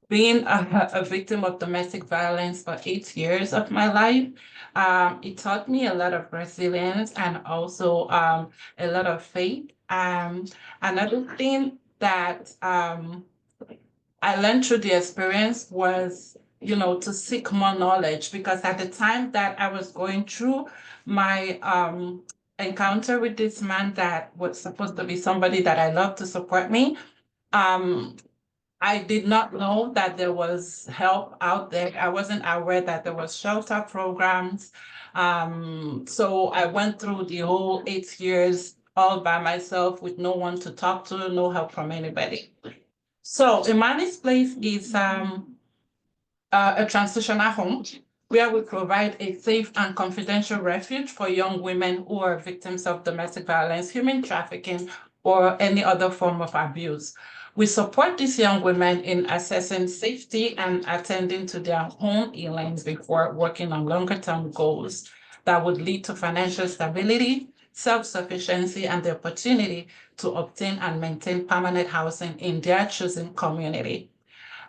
Speaker 11: being a victim of domestic violence for 8 years of my life. It taught me a lot of resilience and also a lot of faith. Another thing that I learned through the experience was, to seek more knowledge, because at the time that I was going through my encounter with this man that was supposed to be somebody that I love to support me, I did not know that there was help out there. I wasn't aware that there was shelter programs. So I went through the whole 8 years all by myself with no one to talk to, no help from anybody. So Imani's Place is a transitional home where we provide a safe and confidential refuge for young women who are victims of domestic violence, human trafficking, or any other form of abuse. We support these young women in assessing safety and attending to their own healings before working on longer-term goals that would lead to financial stability, self-sufficiency, and the opportunity to obtain and maintain permanent housing in their chosen community.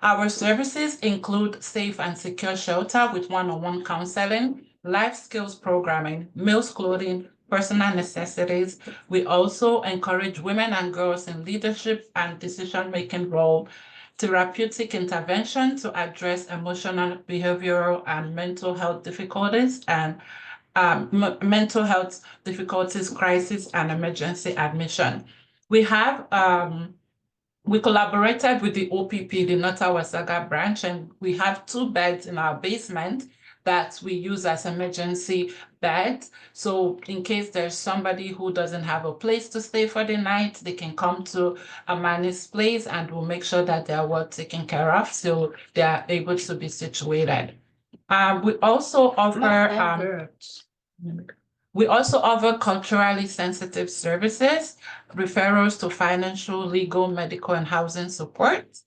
Speaker 11: Our services include safe and secure shelter with one-on-one counseling, life skills programming, meals, clothing, personal necessities. We also encourage women and girls in leadership and decision-making role, therapeutic intervention to address emotional, behavioral, and mental health difficulties, and mental health difficulties, crisis, and emergency admission. We collaborated with the OPP, the Nota Wasaga branch, and we have 2 beds in our basement that we use as emergency beds. So in case there's somebody who doesn't have a place to stay for the night, they can come to Amani's Place and we'll make sure that they are well taken care of so they are able to be situated. We also offer culturally sensitive services, referrals to financial, legal, medical, and housing support.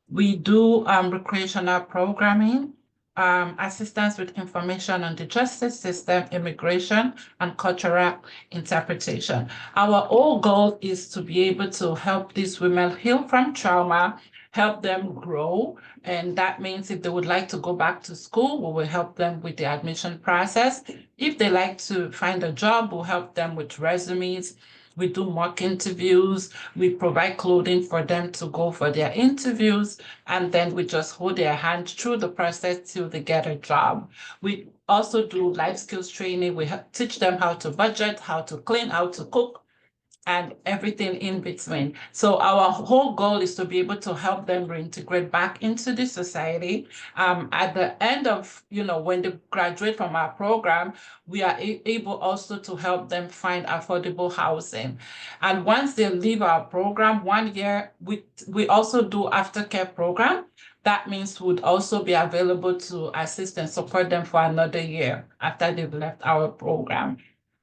Speaker 11: We do recreational programming, assistance with information on the justice system, immigration, and cultural interpretation. Our whole goal is to be able to help these women heal from trauma, help them grow. And that means if they would like to go back to school, we will help them with the admission process. If they like to find a job, we'll help them with resumes. We do mock interviews. We provide clothing for them to go for their interviews. And then we just hold their hand through the process till they get a job. We also do life skills training. We teach them how to budget, how to clean, how to cook, and everything in between. So our whole goal is to be able to help them reintegrate back into the society. At the end of, when they graduate from our program, we are able also to help them find affordable housing. And once they leave our program, 1 year, we also do aftercare program. That means would also be available to assist and support them for another year after they've left our program.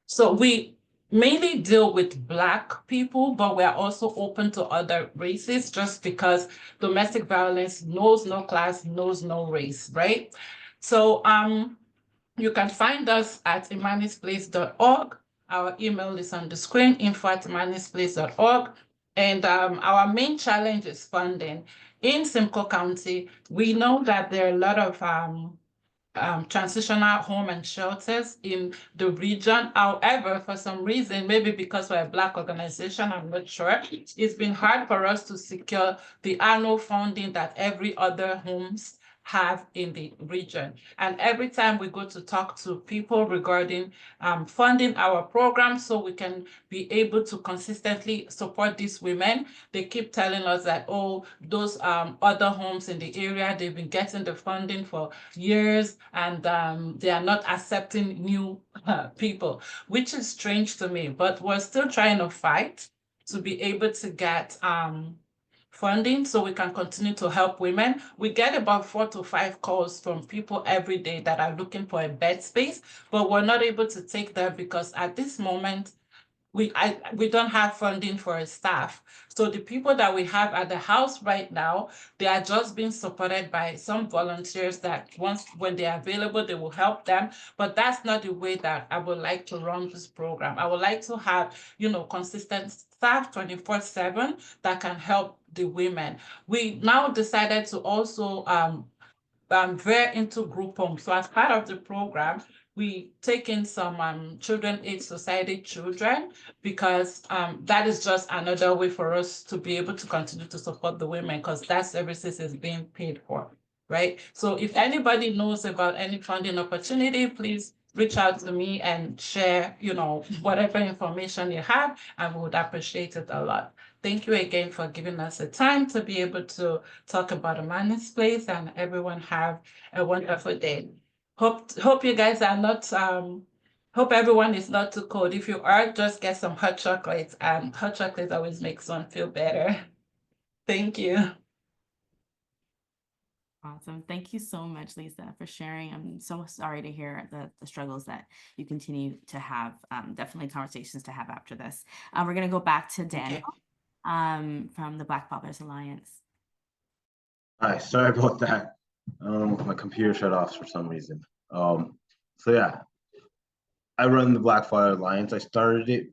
Speaker 11: So we mainly deal with Black people, but we're also open to other races just because domestic violence knows no class, knows no race, right? So you can find us at imanisplace.org. Our email is on the screen, info@imanisplace.org. And our main challenge is funding. In Simcoe County, we know that there are a lot of transitional home and shelters in the region. However, for some reason, maybe because we're a Black organization, I'm not sure, it's been hard for us to secure the annual funding that every other homes have in the region. And every time we go to talk to people regarding funding our program so we can be able to consistently support these women, they keep telling us that, oh, those other homes in the area, they've been getting the funding for years and they are not accepting new people, which is strange to me, but we're still trying to fight to be able to get funding so we can continue to help women. We get about 4 to 5 calls from people every day that are looking for a bed space, but we're not able to take that because at this moment, we don't have funding for a staff. So the people that we have at the house right now, they are just being supported by some volunteers that when they're available, they will help them. But that's not the way that I would like to run this program. I would like to have, consistent staff 24/7 that can help the women. We now decided to also veer into group homes. So as part of the program, we take in some Children Aid Society children because that is just another way for us to be able to continue to support the women because that services is being paid for, right? So if anybody knows about any funding opportunity, please reach out to me and share, whatever information you have, and we would appreciate it a lot. Thank you again for giving us the time to be able to talk about Imanis Place, and everyone have a wonderful day. Hope you guys are not, hope everyone is not too cold. If you are, just get some hot chocolate, and hot chocolate always makes one feel better. Thank you.
Speaker 1: Awesome. Thank you so much, Lisa, for sharing. I'm so sorry to hear the struggles that you continue to have. Definitely conversations to have after this. We're going to go back to Daniel from the Black Fathers Alliance.
Speaker 9: Hi, sorry about that. My computer shut off for some reason. So yeah, I run the Black Father Alliance. I started it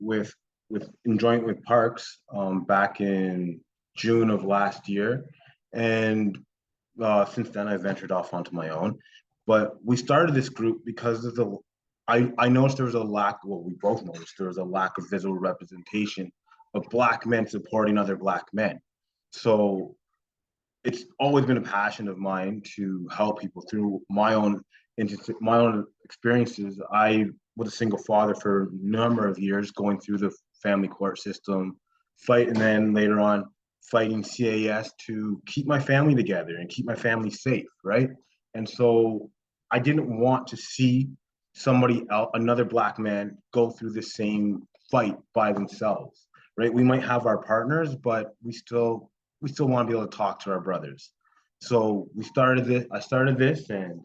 Speaker 9: in joint with Parks back in June of last year, and since then I ventured off onto my own. But we started this group because of I noticed there was a lack. Well, we both noticed there was a lack of visual representation of Black men supporting other Black men. So it's always been a passion of mine to help people through my own experiences. I was a single father for a number of years, going through the family court system, and then later on fighting CAS to keep my family together and keep my family safe, right? And so I didn't want to see somebody else, another Black man, go through the same fight by themselves, right? We might have our partners, but we still want to be able to talk to our brothers. So I started this, and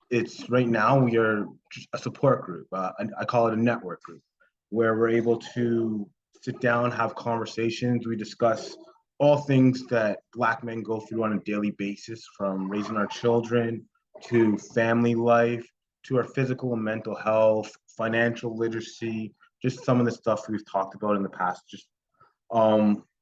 Speaker 9: it's right now we are a support group. I call it a network group, where we're able to sit down, have conversations. We discuss all things that Black men go through on a daily basis, from raising our children to family life, to our physical and mental health, financial literacy, just some of the stuff we've talked about in the past. Just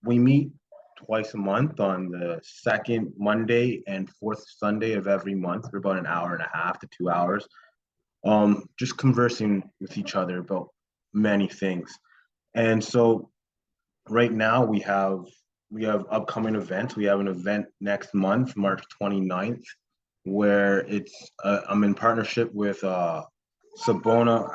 Speaker 9: we meet twice a month on the second Monday and fourth Sunday of every month for about an hour and a half to 2 hours. Just conversing with each other about many things. And so right now we have upcoming events. We have an event next month, March 29th, where it's I'm in partnership with Sabona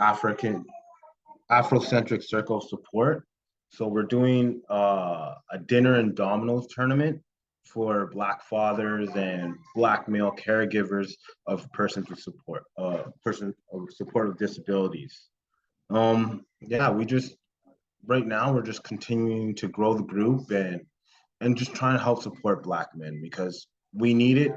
Speaker 9: Afrocentric Circle Support. So we're doing a dinner and dominoes tournament for Black fathers and Black male caregivers of persons with supportive disabilities. Yeah, right now we're just continuing to grow the group and just trying to help support Black men, because we need it.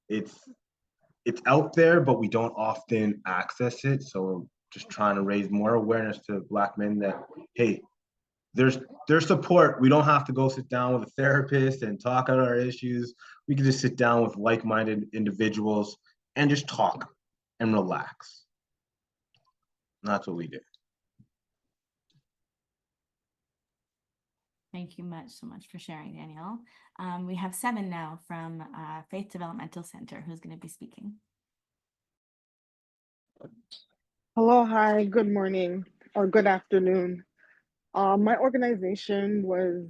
Speaker 9: It's out there, but we don't often access it. So just trying to raise more awareness to Black men that, hey, there's support. We don't have to go sit down with a therapist and talk out our issues. We can just sit down with like-minded individuals and just talk and relax. And that's what we do.
Speaker 1: Thank you so much for sharing, Daniel. We have Seven now from Faith Developmental Center who's going to be speaking.
Speaker 12: Hello, hi, good morning or good afternoon. My organization was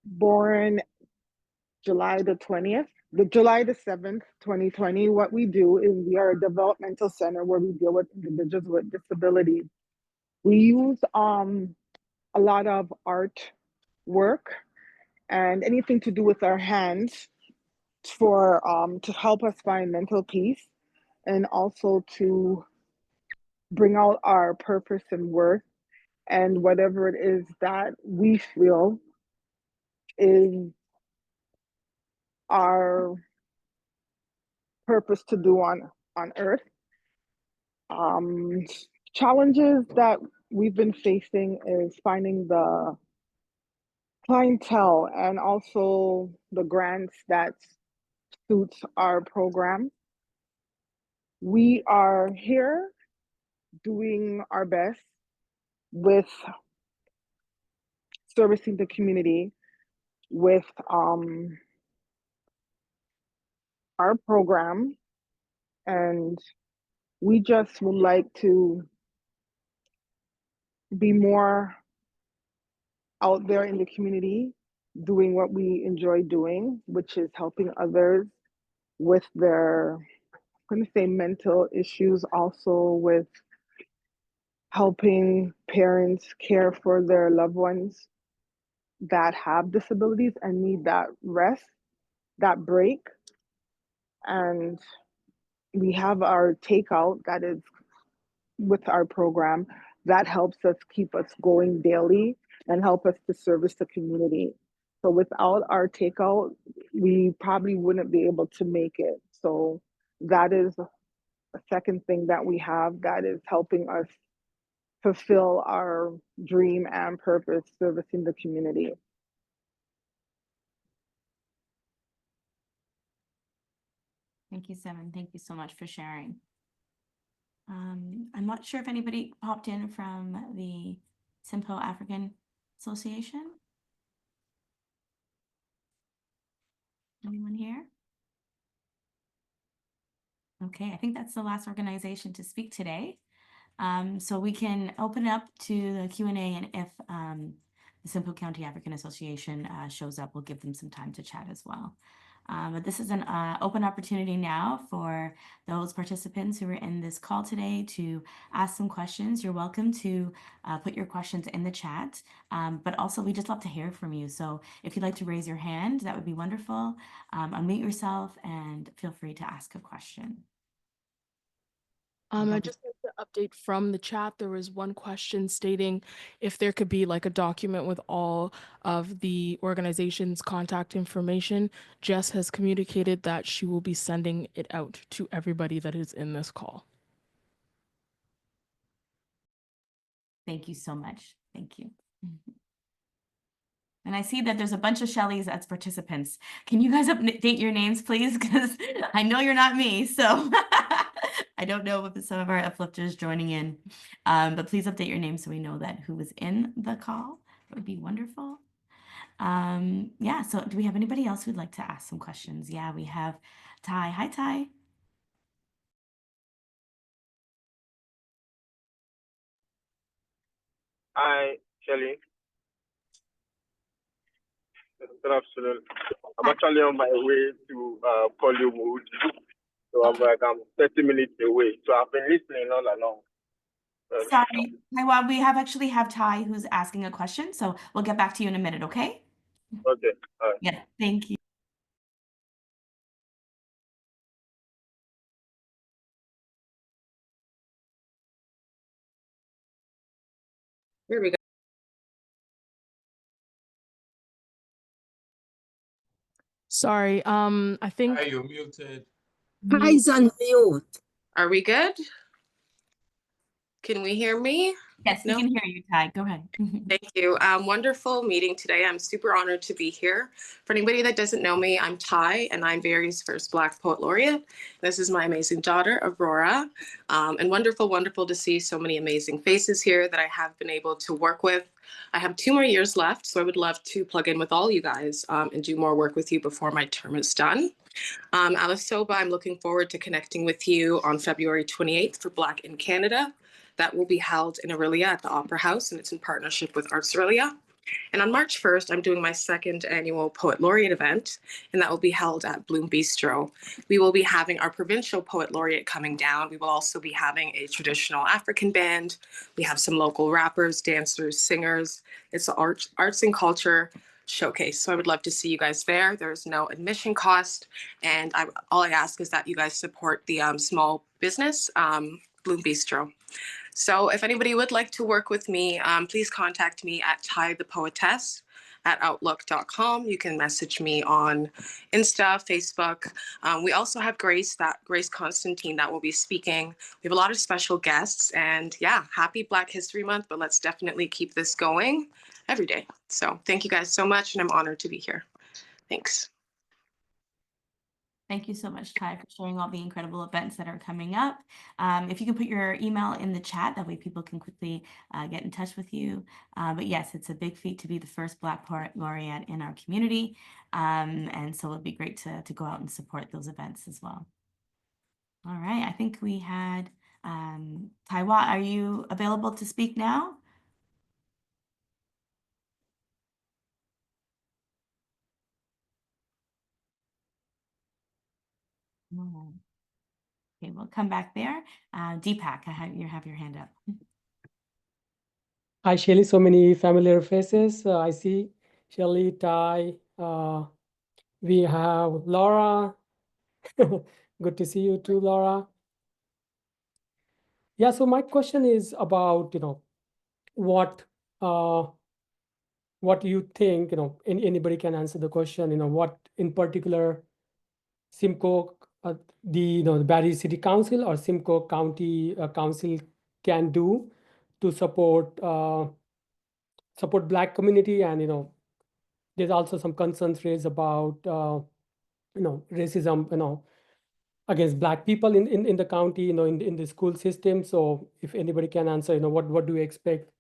Speaker 12: born July the 7th, 2020. What we do is we are a developmental center where we deal with individuals with disabilities. We use a lot of art work and anything to do with our hands for to help us find mental peace and also to bring out our purpose and worth and whatever it is that we feel is our purpose to do on earth. Challenges that we've been facing is finding the clientele and also the grants that suits our program. We are here doing our best with servicing the community with our program, and we just would like to be more out there in the community doing what we enjoy doing, which is helping others with their, I'm going to say, mental issues, also with helping parents care for their loved ones that have disabilities and need that rest, that break. And we have our takeout that is with our program that helps us keep us going daily and help us to service the community. So without our takeout, we probably wouldn't be able to make it. So that is a second thing that we have that is helping us fulfill our dream and purpose, servicing the community.
Speaker 1: Thank you, Seven. Thank you so much for sharing. I'm not sure if anybody popped in from the Simcoe African Association. Anyone here? Okay, I think that's the last organization to speak today. So we can open it up to the Q&A, and if the Simcoe County African Association shows up, we'll give them some time to chat as well. But this is an open opportunity now for those participants who are in this call today to ask some questions. You're welcome to put your questions in the chat, but also we just love to hear from you. So if you'd like to raise your hand, that would be wonderful. Unmute yourself and feel free to ask a question.
Speaker 10: I just like to update from the chat. There was one question stating if there could be like a document with all of the organization's contact information. Jess has communicated that she will be sending it out to everybody that is in this call.
Speaker 1: Thank you so much. Thank you. And I see that there's a bunch of Shelleys as participants. Can you guys update your names, please? Because I know you're not me, so I don't know if some of our uplifters joining in. But please update your name so we know that who was in the call. That would be wonderful. Yeah, so do we have anybody else who'd like to ask some questions? Yeah, we have Ty. Hi, Ty.
Speaker 13: Hi, Shelly. Good afternoon. I'm actually on my way to Hollywood. So I'm 30 minutes away. So I've been listening all along.
Speaker 1: Sorry, Taiwan, we actually have Ty who's asking a question, so we'll get back to you in a minute, okay?
Speaker 13: Okay. All right.
Speaker 1: Yeah, thank you.
Speaker 14: Here we go.
Speaker 10: Sorry, I think
Speaker 3: Hi, you're muted.
Speaker 14: Hi's on mute. Are we good? Can we hear me?
Speaker 1: Yes, we can hear you, Ty. Go ahead.
Speaker 14: Thank you. Wonderful meeting today. I'm super honored to be here. For anybody that doesn't know me, I'm Ty, and I'm Barry's first Black Poet Laureate. This is my amazing daughter, Aurora. And wonderful to see so many amazing faces here that I have been able to work with. I have 2 more years left, so I would love to plug in with all you guys and do more work with you before my term is done. Alice Soba, I'm looking forward to connecting with you on February 28th for Black in Canada. That will be held in Aurelia at the Opera House, and it's in partnership with Arts Aurelia. And on March 1st, I'm doing my 2nd annual Poet Laureate event, and that will be held at Bloom Bistro. We will be having our provincial Poet Laureate coming down. We will also be having a traditional African band. We have some local rappers, dancers, singers. It's an arts and culture showcase. So I would love to see you guys there. There's no admission cost. And all I ask is that you guys support the small business, Bloom Bistro. So if anybody would like to work with me, please contact me at tythepoetess@outlook.com. You can message me on Insta, Facebook. We also have Grace Constantine that will be speaking. We have a lot of special guests, and yeah, happy Black History Month, but let's definitely keep this going every day. So thank you guys so much, and I'm honored to be here. Thanks.
Speaker 1: Thank you so much, Ty, for sharing all the incredible events that are coming up. If you can put your email in the chat, that way people can quickly get in touch with you. But yes, it's a big feat to be the first Black Poet Laureate in our community. And so it'd be great to go out and support those events as well. All right, I think we had Taiwa, are you available to speak now? No. Okay, we'll come back there. Deepak, you have your hand up.
Speaker 15: Hi, Shelly. So many familiar faces. I see Shelly, Ty. We have Laura. Good to see you too, Laura. Yeah. So my question is about what you think. Anybody can answer the question. What in particular Simcoe, the Barrie City Council or Simcoe County Council can do to support Black community, and there's also some concerns raised about racism against Black people in the county, in the school system. So if anybody can answer, what do you expect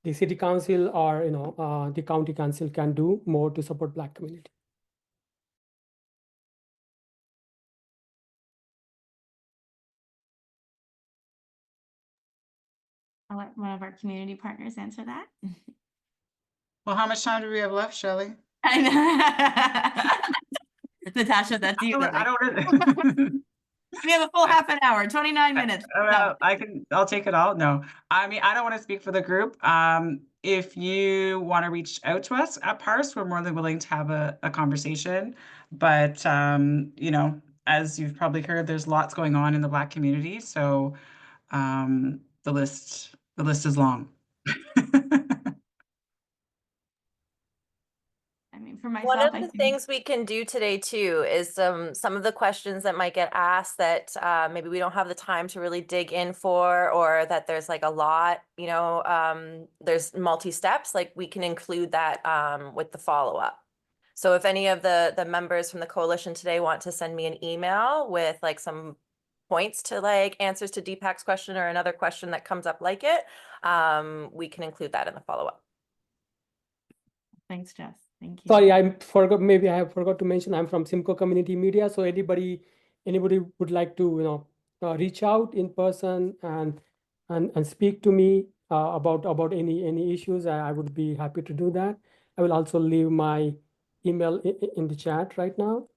Speaker 15: the city council or the county council can do more to support Black community?
Speaker 1: I'll let one of our community partners answer that.
Speaker 2: Well, how much time do we have left, Shelly?
Speaker 1: I know. Natasha, that's you.
Speaker 2: I don't
Speaker 1: We have a full half an hour, 29 minutes.
Speaker 2: Well, I'll take it all. No, I mean, I don't want to speak for the group. If you want to reach out to us at Parse, we're more than willing to have a conversation. But, as you've probably heard, there's lots going on in the Black community. So the list is long.
Speaker 1: I mean, for
Speaker 8: One
Speaker 1: myself,
Speaker 8: of
Speaker 1: I
Speaker 8: the
Speaker 1: think.
Speaker 8: things we can do today too is some of the questions that might get asked that maybe we don't have the time to really dig in for, or that there's like a lot, you know, there's multi-steps, like we can include that with the follow-up. So if any of the members from the coalition today want to send me an email with like some points to like answers to Deepak's question or another question that comes up like it, we can include that in the follow-up.
Speaker 1: Thanks, Jess. Thank you.
Speaker 15: Sorry, I forgot. Maybe I forgot to mention I'm from Simcoe Community Media. So anybody would like to reach out in person and speak to me about any issues, I would be happy to do that. I will also leave my email in the chat right now.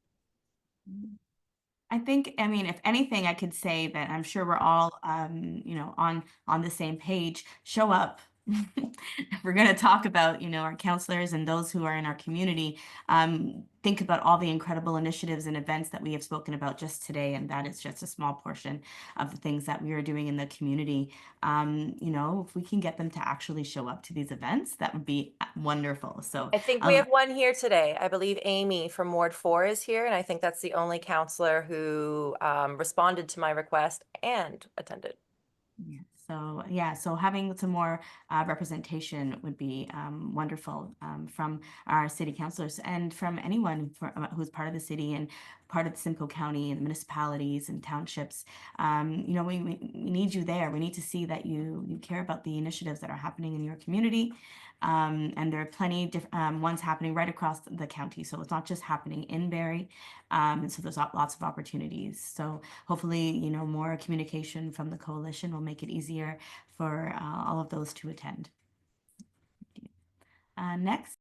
Speaker 1: I think, I mean, if anything, I could say that I'm sure we're all, on the same page. Show up. If we're going to talk about, our counselors and those who are in our community, think about all the incredible initiatives and events that we have spoken about just today, and that is just a small portion of the things that we are doing in the community. If we can get them to actually show up to these events, that would be wonderful. So
Speaker 8: I think we have one here today. I believe Amy from Ward 4 is here, and I think that's the only counselor who responded to my request and attended.
Speaker 1: So having some more representation would be wonderful from our city councilors and from anyone who's part of the city and part of the Simcoe County and municipalities and townships. We need you there. We need to see that you care about the initiatives that are happening in your community. And there are plenty different ones happening right across the county. So it's not just happening in Barrie. And so there's lots of opportunities. So hopefully, more communication from the coalition will make it easier for all of those to attend. Next,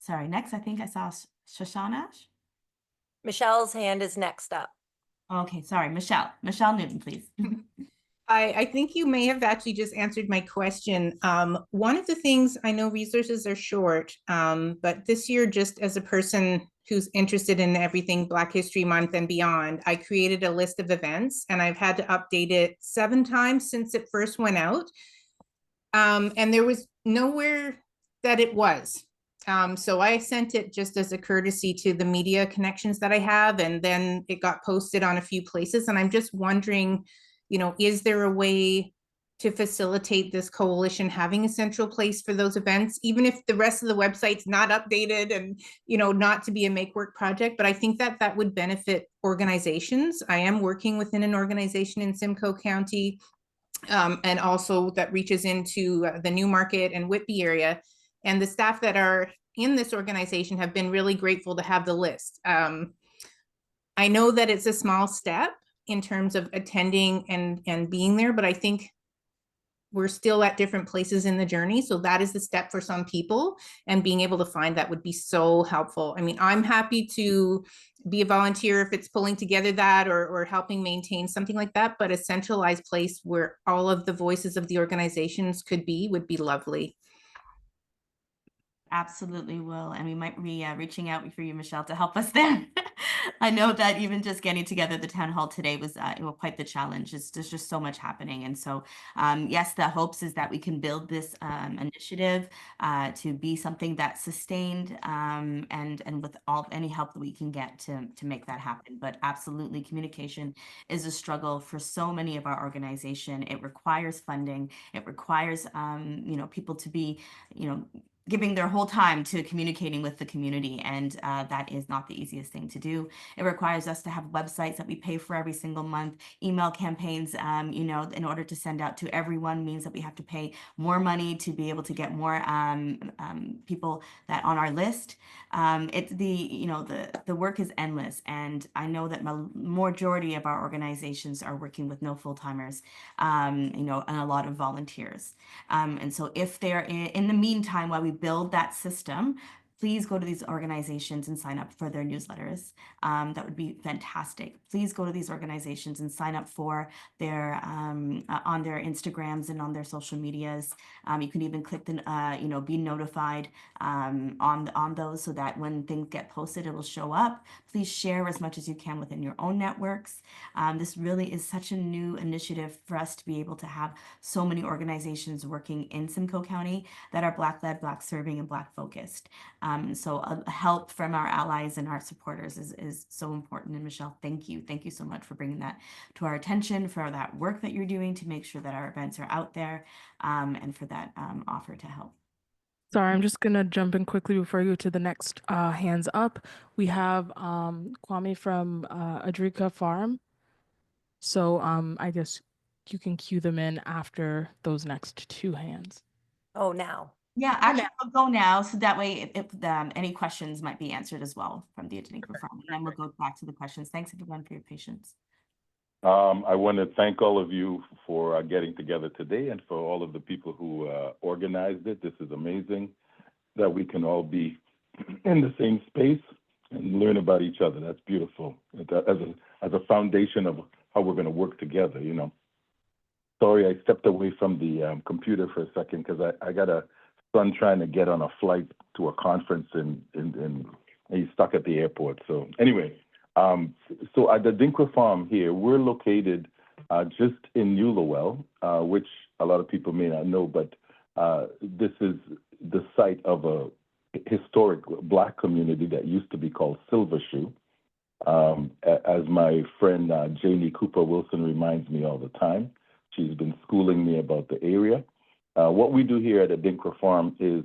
Speaker 1: I think I saw Shoshana.
Speaker 8: Michelle's hand is next up.
Speaker 1: Okay, sorry, Michelle Newton, please.
Speaker 16: I think you may have actually just answered my question. One of the things, I know resources are short, but this year, just as a person who's interested in everything Black History Month and beyond, I created a list of events and I've had to update it 7 times since it first went out. And there was nowhere that it was. So I sent it just as a courtesy to the media connections that I have, and then it got posted on a few places. And I'm just wondering, is there a way to facilitate this coalition having a central place for those events, even if the rest of the website's not updated and, not to be a make work project, but I think that would benefit organizations. I am working within an organization in Simcoe County, and also that reaches into the Newmarket and Whitby area. And the staff that are in this organization have been really grateful to have the list. I know that it's a small step in terms of attending and being there, but I think we're still at different places in the journey. So that is the step for some people, and being able to find that would be so helpful. I mean, I'm happy to be a volunteer if it's pulling together that or helping maintain something like that, but a centralized place where all of the voices of the organizations would be lovely.
Speaker 1: Absolutely will. And we might be reaching out for you, Michelle, to help us there. I know that even just getting together the town hall today was quite the challenge. There's just so much happening. And so, yes, the hopes is that we can build this initiative to be something that's sustained and with any help that we can get to make that happen. But absolutely, communication is a struggle for so many of our organization. It requires funding. It requires, people to be, giving their whole time to communicating with the community. And that is not the easiest thing to do. It requires us to have websites that we pay for every single month. Email campaigns, in order to send out to everyone means that we have to pay more money to be able to get more people that on our list. The work is endless. And I know that the majority of our organizations are working with no full-timers, and a lot of volunteers. And so if they're in the meantime, while we build that system, please go to these organizations and sign up for their newsletters. That would be fantastic. Please go to these organizations and sign up for their on their Instagrams and on their social medias. You can even click the be notified on those, so that when things get posted, it will show up. Please share as much as you can within your own networks. This really is such a new initiative for us to be able to have so many organizations working in Simcoe County that are Black-led, Black-serving, and Black-focused. So help from our allies and our supporters is so important. And Michelle, thank you. Thank you so much for bringing that to our attention, for that work that you're doing to make sure that our events are out there, and for that offer to help.
Speaker 10: Sorry, I'm just gonna jump in quickly before I go to the next hands up. We have Kwame from Adrika Farm. So I guess you can cue them in after those next two hands.
Speaker 8: Oh, now.
Speaker 1: Yeah, actually, we'll go now, so that way if any questions might be answered as well from the Adrika Farm, and then we'll go back to the questions. Thanks everyone for your patience.
Speaker 17: I want to thank all of you for getting together today and for all of the people who organized it. This is amazing that we can all be in the same space and learn about each other. That's beautiful. As a foundation of how we're going to work together, you know. Sorry, I stepped away from the computer for a second because I got a son trying to get on a flight to a conference and he's stuck at the airport. So anyway, so at the Dinkra Farm here, we're located just in New Lowell, which a lot of people may not know, but this is the site of a historic Black community that used to be called Silver Shoe. As my friend Janie Cooper Wilson reminds me all the time, she's been schooling me about the area. What we do here at the Dinkra Farm is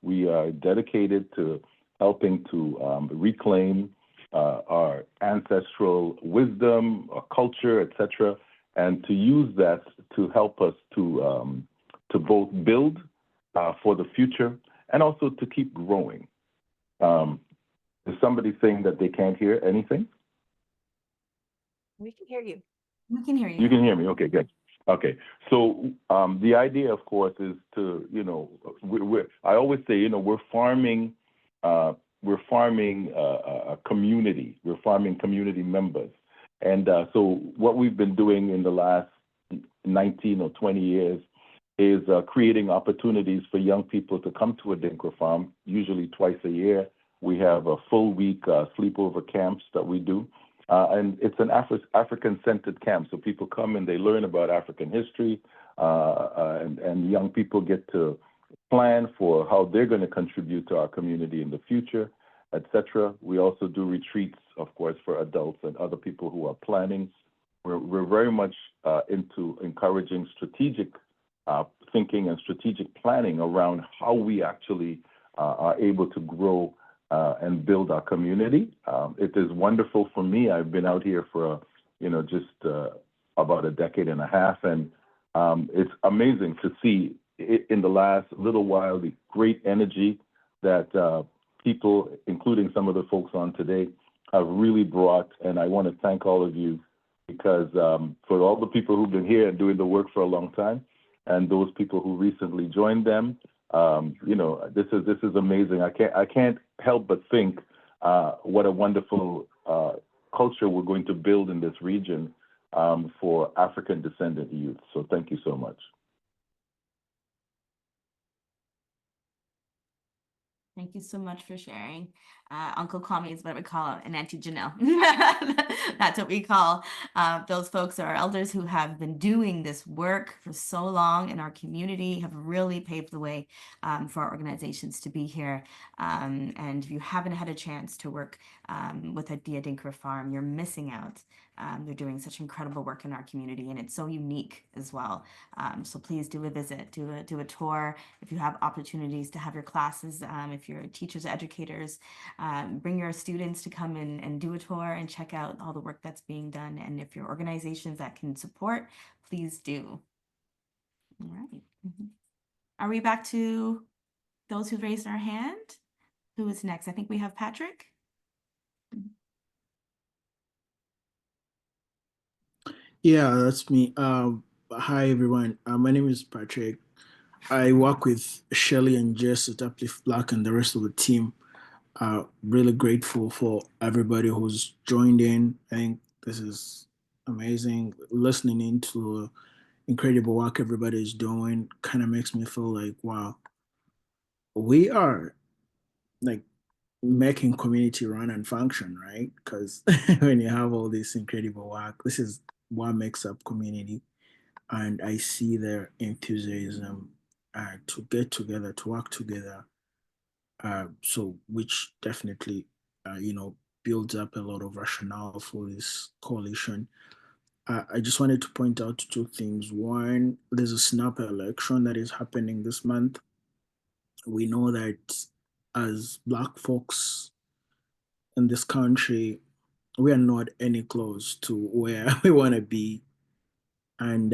Speaker 17: we are dedicated to helping to reclaim our ancestral wisdom, our culture, etc., and to use that to help us to both build for the future and also to keep growing. Is somebody saying that they can't hear anything?
Speaker 8: We can hear you.
Speaker 1: We can hear you.
Speaker 17: You can hear me. Okay, good. Okay, so the idea, of course, is to, you know, I always say, you know, we're farming a community. We're farming community members. And so what we've been doing in the last 19 or 20 years is creating opportunities for young people to come to a Dinkra Farm, usually twice a year. We have a full week sleepover camps that we do. And it's an African-centered camp. So people come and they learn about African history, and young people get to plan for how they're going to contribute to our community in the future, etc. We also do retreats, of course, for adults and other people who are planning. We're very much into encouraging strategic thinking and strategic planning around how we actually are able to grow and build our community. It is wonderful for me. I've been out here for, just about a decade and a half, and it's amazing to see in the last little while the great energy that people, including some of the folks on today, have really brought. And I want to thank all of you because for all the people who've been here and doing the work for a long time, and those people who recently joined them, this is amazing. I can't help but think what a wonderful culture we're going to build in this region for African descendant youth. So thank you so much.
Speaker 1: Thank you so much for sharing. Uncle Kwame is what we call an Auntie Janelle. That's what we call those folks are elders who have been doing this work for so long in our community, have really paved the way for our organizations to be here. And if you haven't had a chance to work with a Dinkra Farm, you're missing out. They're doing such incredible work in our community, and it's so unique as well. So please do a visit, do a tour. If you have opportunities to have your classes, if you're teachers, educators, bring your students to come and do a tour and check out all the work that's being done. And if you're organizations that can support, please do. All right. Are we back to those who raised our hand? Who is next? I think we have Patrick.
Speaker 18: Yeah, that's me. Hi, everyone. My name is Patrick. I work with Shelley and Jess at Uplift Black and the rest of the team. Really grateful for everybody who's joined in. I think this is amazing. Listening into incredible work everybody is doing kind of makes me feel like, wow, we are like making community run and function, right? Because when you have all this incredible work, this is what makes up community. And I see their enthusiasm to get together, to work together, So which definitely, builds up a lot of rationale for this coalition. I just wanted to point out two things. One, there's a snap election that is happening this month. We know that as Black folks in this country, we are not any close to where we want to be. And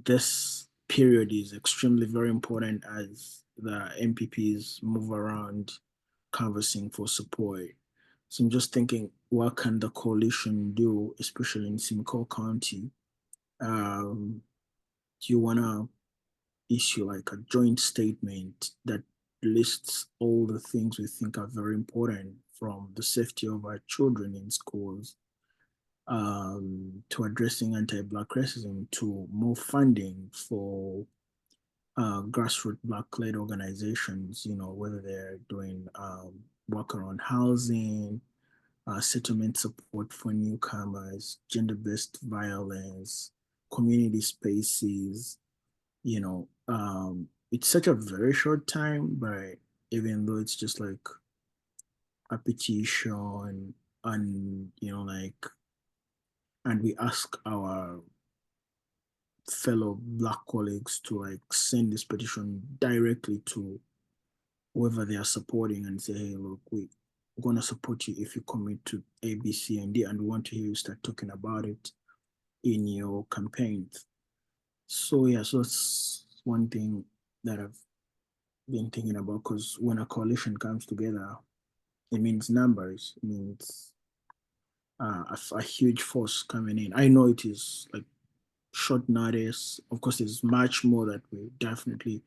Speaker 18: this period is extremely very important as the MPPs move around canvassing for support. So I'm just thinking, what can the coalition do, especially in Simcoe County? Do you want to issue like a joint statement that lists all the things we think are very important, from the safety of our children in schools, to addressing anti-Black racism, to more funding for grassroots Black-led organizations, whether they're doing work around housing, settlement support for newcomers, gender-based violence, community spaces. It's such a very short time, but even though it's just like a petition, and and we ask our fellow Black colleagues to like send this petition directly to whoever they are supporting and say, hey, look, we're going to support you if you commit to A, B, C, and D, and we want to hear you start talking about it in your campaigns. So yeah, so it's one thing that I've been thinking about, because when a coalition comes together, it means numbers, it means a huge force coming in. I know it is like short notice. Of course, there's much more that we definitely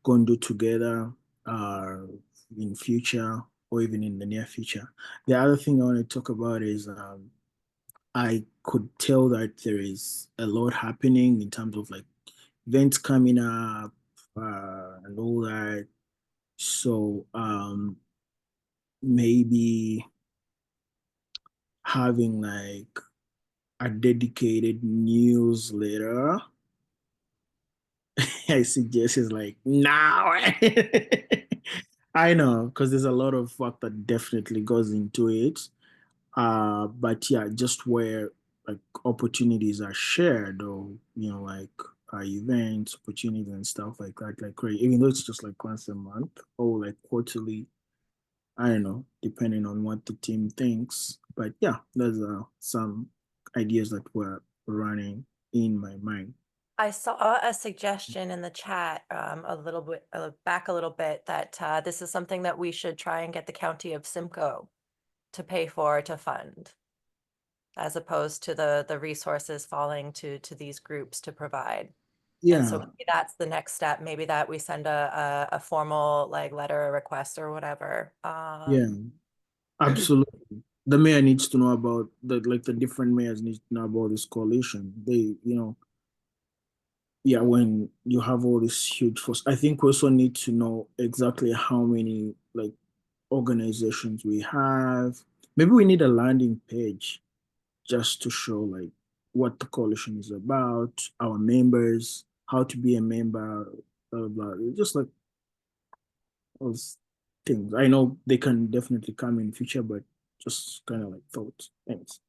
Speaker 18: going to do together in future, or even in the near future. The other thing I want to talk about is I could tell that there is a lot happening in terms of like events coming up and all that. So maybe having like a dedicated newsletter, I suggest, is like now. I know, because there's a lot of work that definitely goes into it. But yeah, just where like opportunities are shared, or like events, opportunities and stuff like that, like even though it's just like once a month or like quarterly, I don't know, depending on what the team thinks. But yeah, there's some ideas that were running in my mind.
Speaker 8: I saw a suggestion in the chat a little bit back a little bit that this is something that we should try and get the county of Simcoe to pay for, to fund, as opposed to the resources falling to these groups to provide. And so
Speaker 18: Yeah,
Speaker 8: maybe that's the next step. Maybe that we send a formal like letter or request or whatever.
Speaker 18: yeah, absolutely. The mayor needs to know about the different mayors need to know about this coalition. They, yeah, when you have all this huge force, I think we also need to know exactly how many like organizations we have. Maybe we need a landing page just to show like what the coalition is about, our members, how to be a member, blah, blah, blah. Just like those things. I know they can definitely come in future, but just kind of like thoughts. Thanks.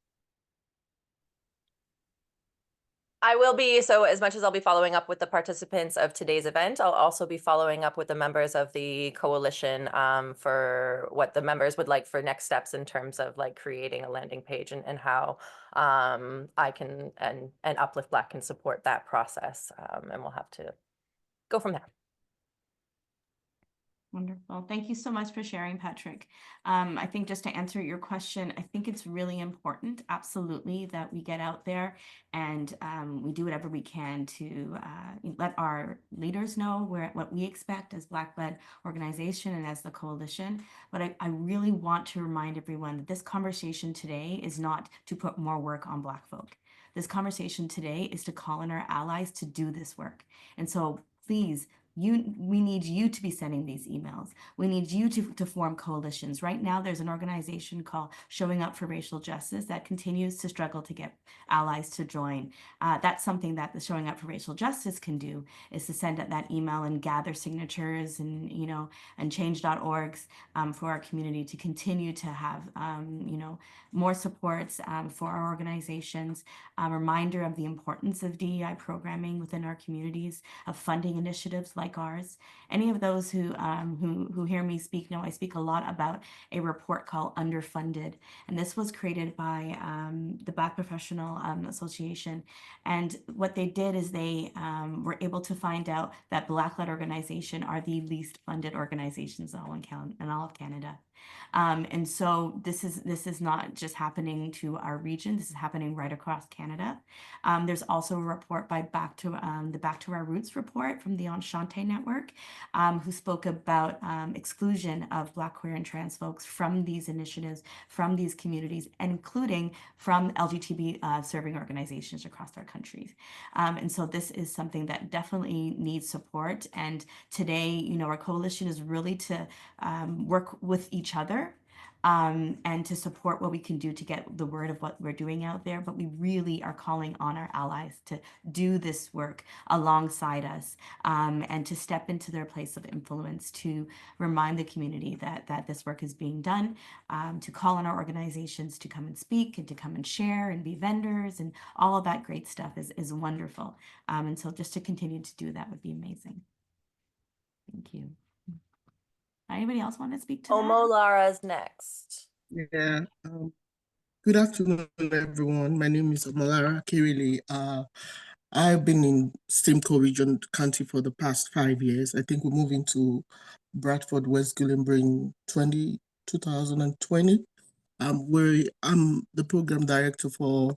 Speaker 8: I will be, so as much as I'll be following up with the participants of today's event, I'll also be following up with the members of the coalition for what the members would like for next steps in terms of like creating a landing page and how I can and Uplift Black can support that process. And we'll have to go from there.
Speaker 1: Wonderful. Thank you so much for sharing, Patrick. I think just to answer your question, I think it's really important, absolutely, that we get out there and we do whatever we can to let our leaders know what we expect as Black-led organization and as the coalition. But I really want to remind everyone that this conversation today is not to put more work on Black folk. This conversation today is to call on our allies to do this work. And so please we need you to be sending these emails. We need you to form coalitions. Right now, there's an organization called Showing Up for Racial Justice that continues to struggle to get allies to join. That's something that the Showing Up for Racial Justice can do, is to send out that email and gather signatures and, and change.orgs for our community to continue to have, more supports for our organizations. A reminder of the importance of DEI programming within our communities, of funding initiatives like ours. Any of those who hear me speak know I speak a lot about a report called Underfunded, and this was created by the Black Professional Association. And what they did is they were able to find out that Black-led organizations are the least funded organizations in all of Canada. And so this is not just happening to our region. This is happening right across Canada. There's also a report by the Back to Our Roots report from the Enchante Network, who spoke about exclusion of Black, queer, and trans folks from these initiatives, from these communities, including from LGBT serving organizations across our countries. And so this is something that definitely needs support. And today, our coalition is really to work with each other and to support what we can do to get the word of what we're doing out there. But we really are calling on our allies to do this work alongside us and to step into their place of influence, to remind the community that this work is being done, to call on our organizations to come and speak and to come and share and be vendors, and all of that great stuff is wonderful. And so just to continue to do that would be amazing. Thank you. Anybody else want to speak to that?
Speaker 8: Omo Lara's next.
Speaker 19: Yeah. Good afternoon, everyone. My name is Omolara Kirili. I've been in Simcoe Region County for the past 5 years. I think we're moving to Bradford, West Gillingbrook in 2020. Where I'm the program director for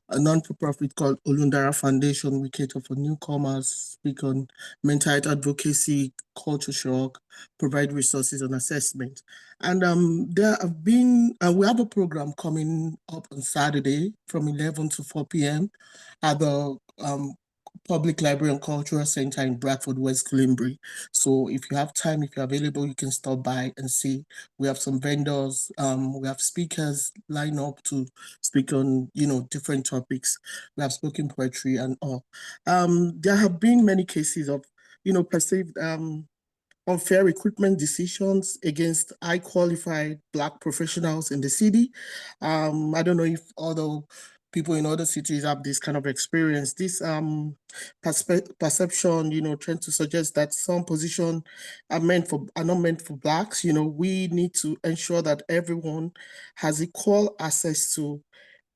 Speaker 19: a non-for-profit called Olundara Foundation. We cater for newcomers, speak on mental health advocacy, culture shock, provide resources and assessment. And there have been, we have a program coming up on Saturday from 11 to 4 p.m. at the Public Library and Cultural Center in Bradford, West Gillingbrook. So if you have time, if you're available, you can stop by and see. We have some vendors, we have speakers lined up to speak on, different topics. We have spoken poetry and all. There have been many cases of, perceived unfair recruitment decisions against high qualified Black professionals in the city. I don't know if other people in other cities have this kind of experience. This perception, trying to suggest that some positions are not meant for Blacks. We need to ensure that everyone has equal access to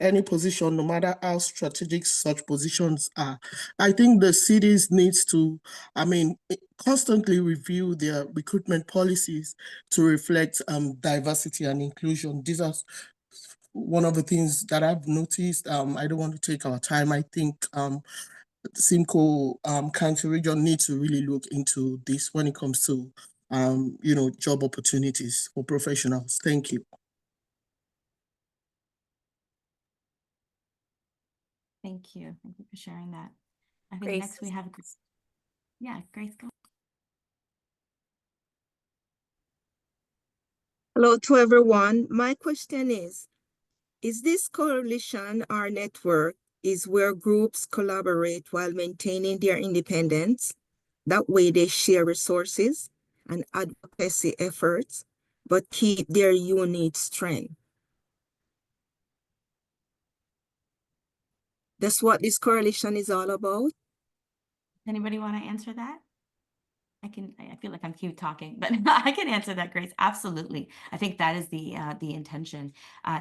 Speaker 19: any position, no matter how strategic such positions are. I think the cities needs to, constantly review their recruitment policies to reflect diversity and inclusion. These are one of the things that I've noticed. I don't want to take our time. I think Simcoe County region needs to really look into this when it comes to job opportunities for professionals. Thank you.
Speaker 1: Thank you. Thank you for sharing that. I think
Speaker 8: Grace.
Speaker 1: next we have, Grace, go.
Speaker 20: Hello to everyone. My question is this coalition or network is where groups collaborate while maintaining their independence? That way they share resources and advocacy efforts, but keep their unique strength. That's what this coalition is all about.
Speaker 1: Anybody want to answer that? I feel like I'm keep talking, but I can answer that, Grace. Absolutely. I think that is the intention,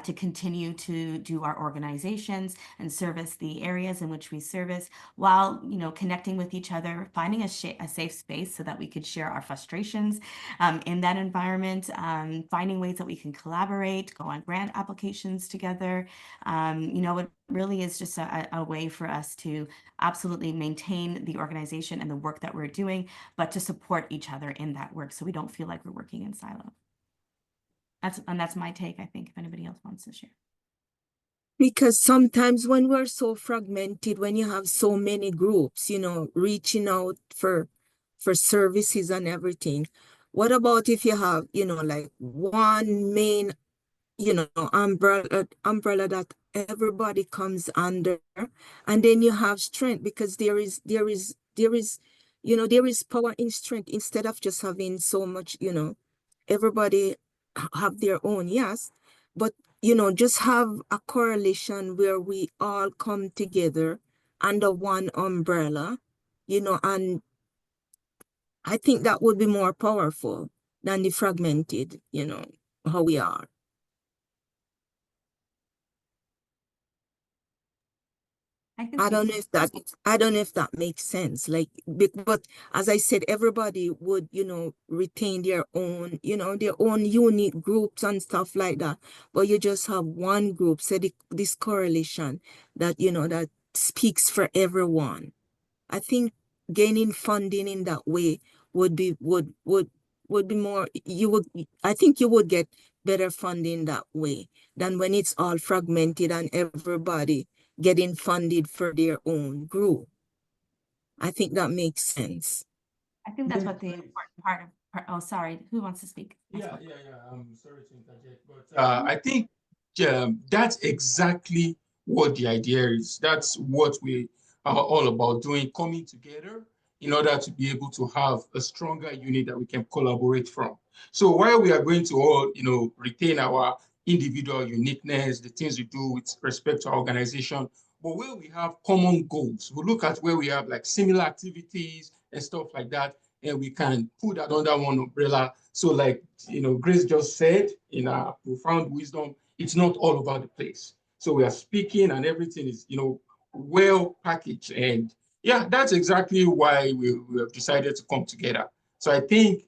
Speaker 1: to continue to do our organizations and service the areas in which we service, while connecting with each other, finding a safe space so that we could share our frustrations in that environment, finding ways that we can collaborate, go on grant applications together. It really is just a way for us to absolutely maintain the organization and the work that we're doing, but to support each other in that work so we don't feel like we're working in silo. That's my take, I think, if anybody else wants to share.
Speaker 20: Because sometimes when we're so fragmented, when you have so many groups, reaching out for for services and everything. What about if you have, like one main, umbrella that everybody comes under, and then you have strength, because there is power in strength, instead of just having so much, everybody have their own, yes, but just have a coalition where we all come together under one umbrella, and I think that would be more powerful than the fragmented, how we are. I don't know if that makes sense. Like, but as I said, everybody would, retain their own, their own unique groups and stuff like that. But you just have one group, say this coalition that, that speaks for everyone. I think gaining funding in that way would be more, I think you would get better funding that way than when it's all fragmented and everybody getting funded for their own group. I think that makes sense.
Speaker 1: I think that's what the important part of, oh, sorry, who wants to speak?
Speaker 3: Yeah. I'm sorry to interject, but I think that's exactly what the idea is. That's what we are all about doing, coming together in order to be able to have a stronger unit that we can collaborate from. So while we are going to all, retain our individual uniqueness, the things we do with respect to our organization, but where we have common goals, we look at where we have like similar activities and stuff like that, and we can put that under one umbrella. So like, Grace just said in our profound wisdom, it's not all over the place. So we are speaking and everything is, well packaged. And yeah, that's exactly why we have decided to come together. So I think,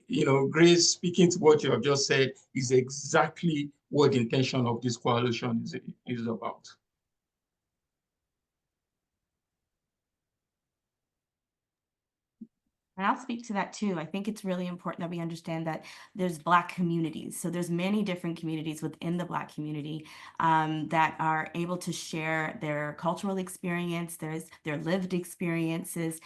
Speaker 3: Grace, speaking to what you have just said, is exactly what the intention of this coalition is about.
Speaker 1: And I'll speak to that too. I think it's really important that we understand that there's Black communities. So there's many different communities within the Black community that are able to share their cultural experience, their lived experiences,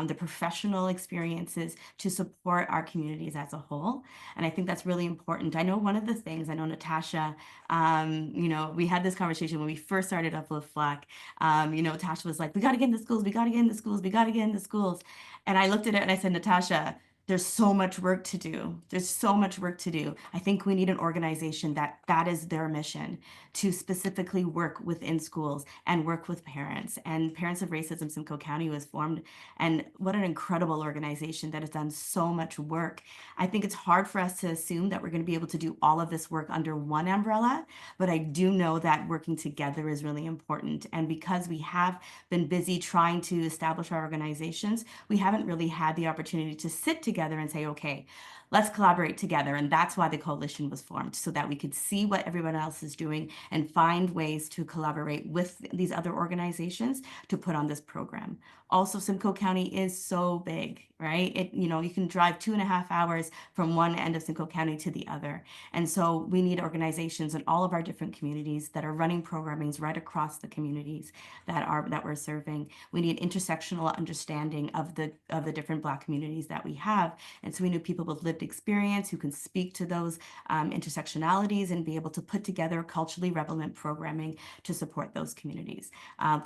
Speaker 1: the professional experiences to support our communities as a whole. And I think that's really important. I know one of the things, I know Natasha, we had this conversation when we first started Uplift Black. Natasha was like, we got to get in the schools, we got to get in the schools, we got to get in the schools. And I looked at it and I said, Natasha, there's so much work to do. There's so much work to do. I think we need an organization that is their mission, to specifically work within schools and work with parents. And Parents of Racism Simcoe County was formed. And what an incredible organization that has done so much work. I think it's hard for us to assume that we're going to be able to do all of this work under one umbrella, but I do know that working together is really important. And because we have been busy trying to establish our organizations, we haven't really had the opportunity to sit together and say, okay, let's collaborate together. And that's why the coalition was formed, so that we could see what everyone else is doing and find ways to collaborate with these other organizations to put on this program. Also, Simcoe County is so big, right? You can drive 2.5 hours from one end of Simcoe County to the other. And so we need organizations in all of our different communities that are running programmings right across the communities that we're serving. We need intersectional understanding of the different Black communities that we have. And so we need people with lived experience who can speak to those intersectionalities and be able to put together culturally relevant programming to support those communities.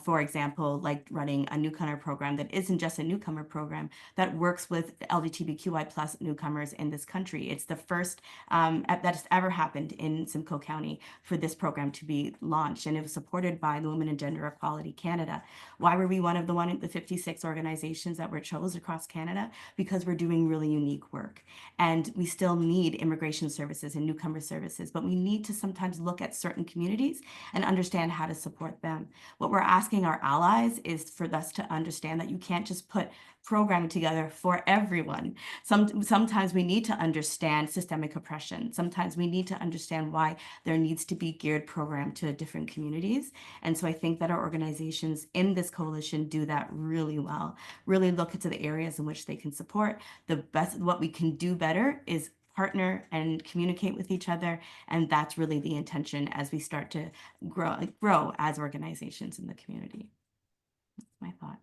Speaker 1: For example, like running a newcomer program that isn't just a newcomer program, that works with LGBTQI plus newcomers in this country. It's the first that has ever happened in Simcoe County for this program to be launched, and it was supported by the Women and Gender Equality Canada. Why were we one of the 56 organizations that were chosen across Canada? Because we're doing really unique work, and we still need immigration services and newcomer services, but we need to sometimes look at certain communities and understand how to support them. What we're asking our allies is for us to understand that you can't just put programming together for everyone. Sometimes we need to understand systemic oppression. Sometimes we need to understand why there needs to be geared program to different communities. And so I think that our organizations in this coalition do that really well, really look into the areas in which they can support. What we can do better is partner and communicate with each other. And that's really the intention as we start to grow as organizations in the community. That's my thought.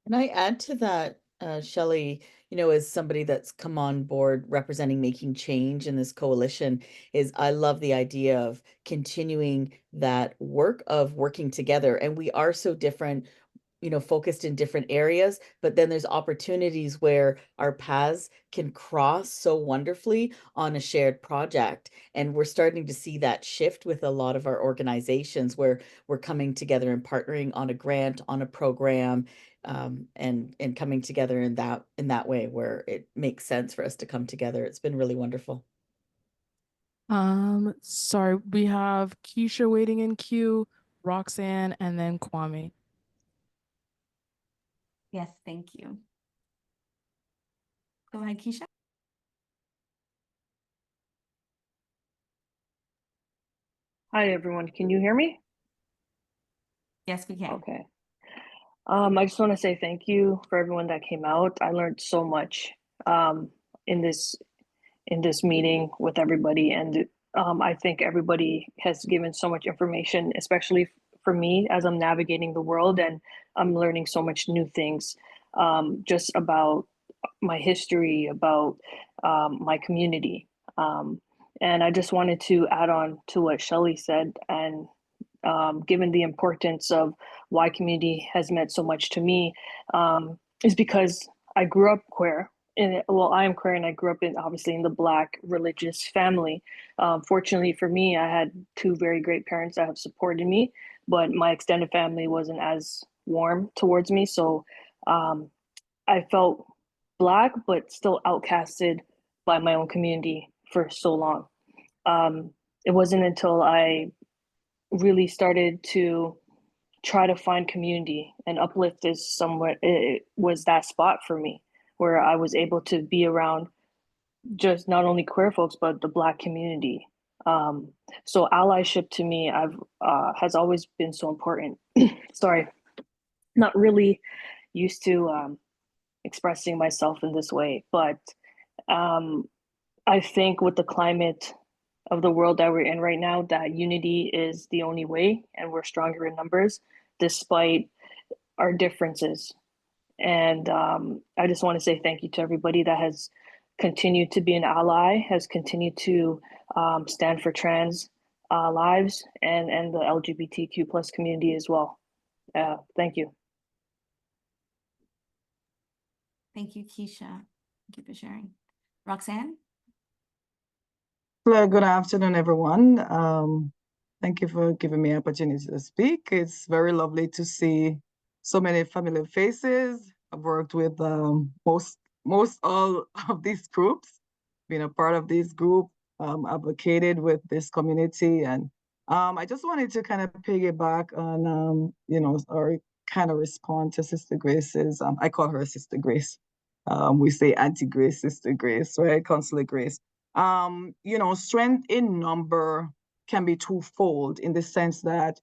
Speaker 5: Can I add to that? Shelley, as somebody that's come on board representing making change in this coalition, is I love the idea of continuing that work of working together. And we are so different, focused in different areas, but then there's opportunities where our paths can cross so wonderfully on a shared project. And we're starting to see that shift with a lot of our organizations where we're coming together and partnering on a grant, on a program, and coming together in that way where it makes sense for us to come together. It's been really wonderful.
Speaker 10: Sorry, we have Keisha waiting in queue, Roxanne, and then Kwame.
Speaker 1: Yes, thank you. Go ahead, Keisha.
Speaker 21: Hi, everyone. Can you hear me?
Speaker 1: Yes, we can.
Speaker 21: Okay. I just want to say thank you for everyone that came out. I learned so much in this meeting with everybody, and I think everybody has given so much information, especially for me as I'm navigating the world, and I'm learning so much new things just about my history, about my community. And I just wanted to add on to what Shelley said, and given the importance of why community has meant so much to me, is because I grew up queer. I am queer, and I grew up obviously in the Black religious family. Fortunately for me, I had two very great parents that have supported me, but my extended family wasn't as warm towards me. So I felt Black, but still outcasted by my own community for so long. It wasn't until I really started to try to find community, and Uplift is somewhere, it was that spot for me where I was able to be around just not only queer folks, but the Black community. So allyship to me has always been so important. Sorry, not really used to expressing myself in this way, but I think with the climate of the world that we're in right now, that unity is the only way, and we're stronger in numbers despite our differences. And I just want to say thank you to everybody that has continued to be an ally, has continued to stand for trans lives and the LGBTQ plus community as well. Thank you.
Speaker 1: Thank you, Keisha. Thank you for sharing. Roxanne?
Speaker 22: Hello, good afternoon, everyone. Thank you for giving me an opportunity to speak. It's very lovely to see so many familiar faces. I've worked with most all of these groups, been a part of this group, advocated with this community. And I just wanted to kind of piggyback on, or kind of respond to Sister Grace's, I call her Sister Grace. We say Auntie Grace, Sister Grace, right? Counselor Grace. Strength in number can be twofold in the sense that,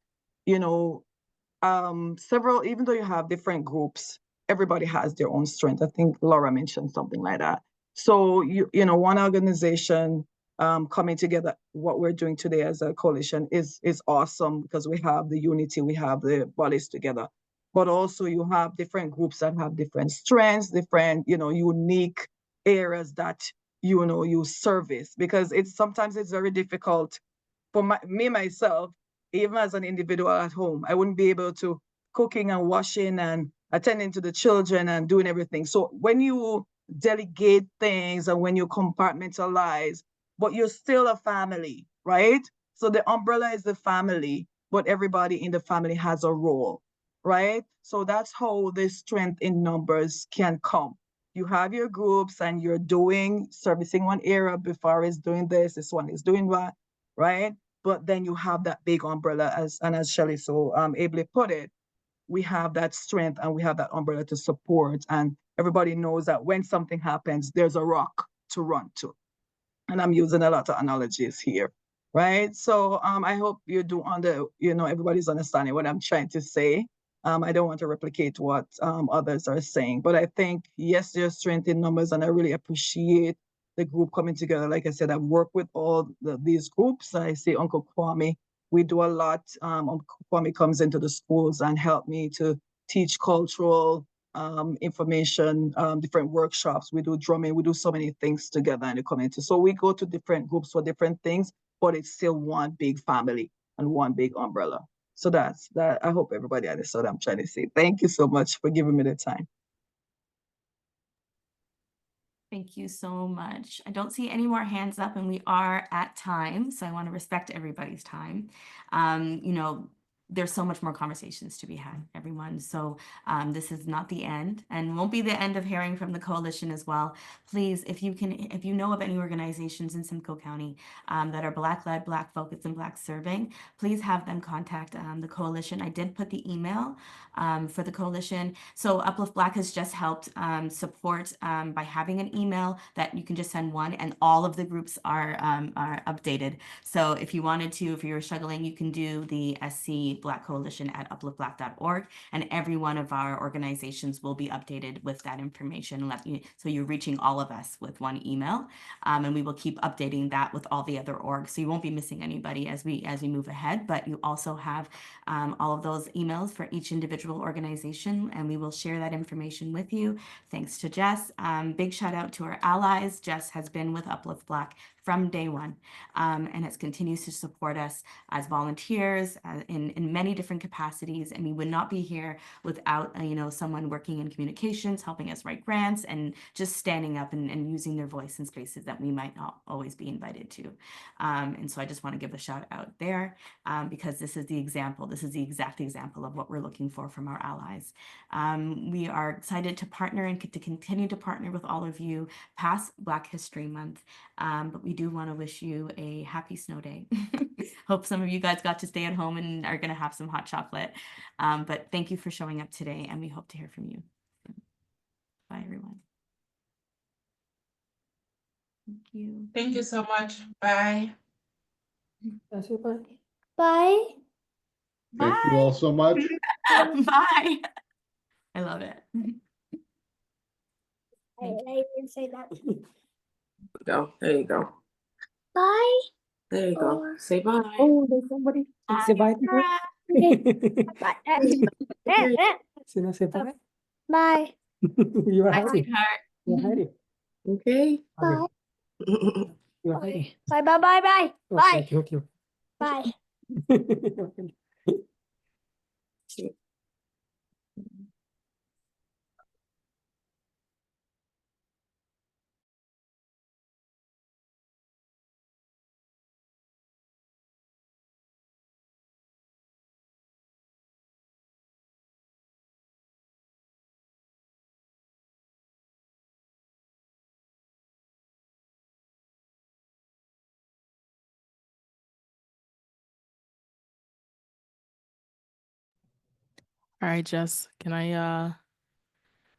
Speaker 22: several, even though you have different groups, everybody has their own strength. I think Laura mentioned something like that. So, one organization coming together, what we're doing today as a coalition is awesome because we have the unity, we have the bodies together. But also you have different groups that have different strengths, different, unique areas that you service, because sometimes it's very difficult for myself, even as an individual at home. I wouldn't be able to cooking and washing and attending to the children and doing everything. So when you delegate things and when you compartmentalize, but you're still a family, right? So the umbrella is the family, but everybody in the family has a role, right? So that's how the strength in numbers can come. You have your groups and you're servicing one area before is doing this one is doing that, right? But then you have that big umbrella, as Shelley so ably put it, we have that strength and we have that umbrella to support, and everybody knows that when something happens, there's a rock to run to. And I'm using a lot of analogies here, right? So I hope you do everybody's understanding what I'm trying to say. I don't want to replicate what others are saying, but I think, yes, there's strength in numbers, and I really appreciate the group coming together. Like I said, I've worked with all these groups. I see Uncle Kwame. We do a lot. Uncle Kwame comes into the schools and help me to teach cultural information, different workshops. We do drumming. We do so many things together in the community. So we go to different groups for different things, but it's still one big family and one big umbrella. So that's that. I hope everybody understood what I'm trying to say. Thank you so much for giving me the time.
Speaker 1: Thank you so much. I don't see any more hands up and we are at time, so I want to respect everybody's time. You know, there's so much more conversations to be had, everyone. So this is not the end and won't be the end of hearing from the coalition as well. Please, if you know of any organizations in Simcoe County that are Black-led, Black-focused, and Black-serving, please have them contact the coalition. I did put the email for the coalition. So Uplift Black has just helped support by having an email that you can just send one and all of the groups are updated. So if you wanted to, if you're struggling, you can do the SC Black Coalition at upliftblack.org and every one of our organizations will be updated with that information. So you're reaching all of us with one email and we will keep updating that with all the other orgs. So you won't be missing anybody as we move ahead, but you also have all of those emails for each individual organization and we will share that information with you. Thanks to Jess. Big shout out to our allies. Jess has been with Uplift Black from day one and has continues to support us as volunteers in many different capacities, and we would not be here without someone working in communications, helping us write grants, and just standing up and using their voice in spaces that we might not always be invited to. And so I just want to give a shout out there because this is the example. This is the exact example of what we're looking for from our allies. We are excited to partner and to continue to partner with all of you past Black History Month. But we do want to wish you a happy snow day. Hope some of you guys got to stay at home and are going to have some hot chocolate. But thank you for showing up today and we hope to hear from you. Bye, everyone. Thank you.
Speaker 11: Thank you so much. Bye.
Speaker 15: That's it, bye.
Speaker 4: Bye.
Speaker 6: Thank you all so much.
Speaker 1: Bye. I love it.
Speaker 4: I didn't say that.
Speaker 14: Go. There you go.
Speaker 4: Bye.
Speaker 14: There you go. Say bye.
Speaker 15: Oh, there's somebody. Say bye.
Speaker 4: Bye.
Speaker 15: Say bye.
Speaker 4: Bye.
Speaker 15: You are
Speaker 1: Bye,
Speaker 15: hiding.
Speaker 1: sweetheart.
Speaker 15: You're hiding.
Speaker 14: Okay.
Speaker 4: Bye.
Speaker 15: You're hiding.
Speaker 4: Bye. Bye. Bye. Bye. Bye.
Speaker 15: Okay.
Speaker 4: Bye.
Speaker 10: All right, Jess, can I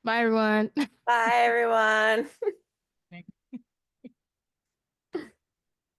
Speaker 10: bye everyone.
Speaker 8: Bye, everyone.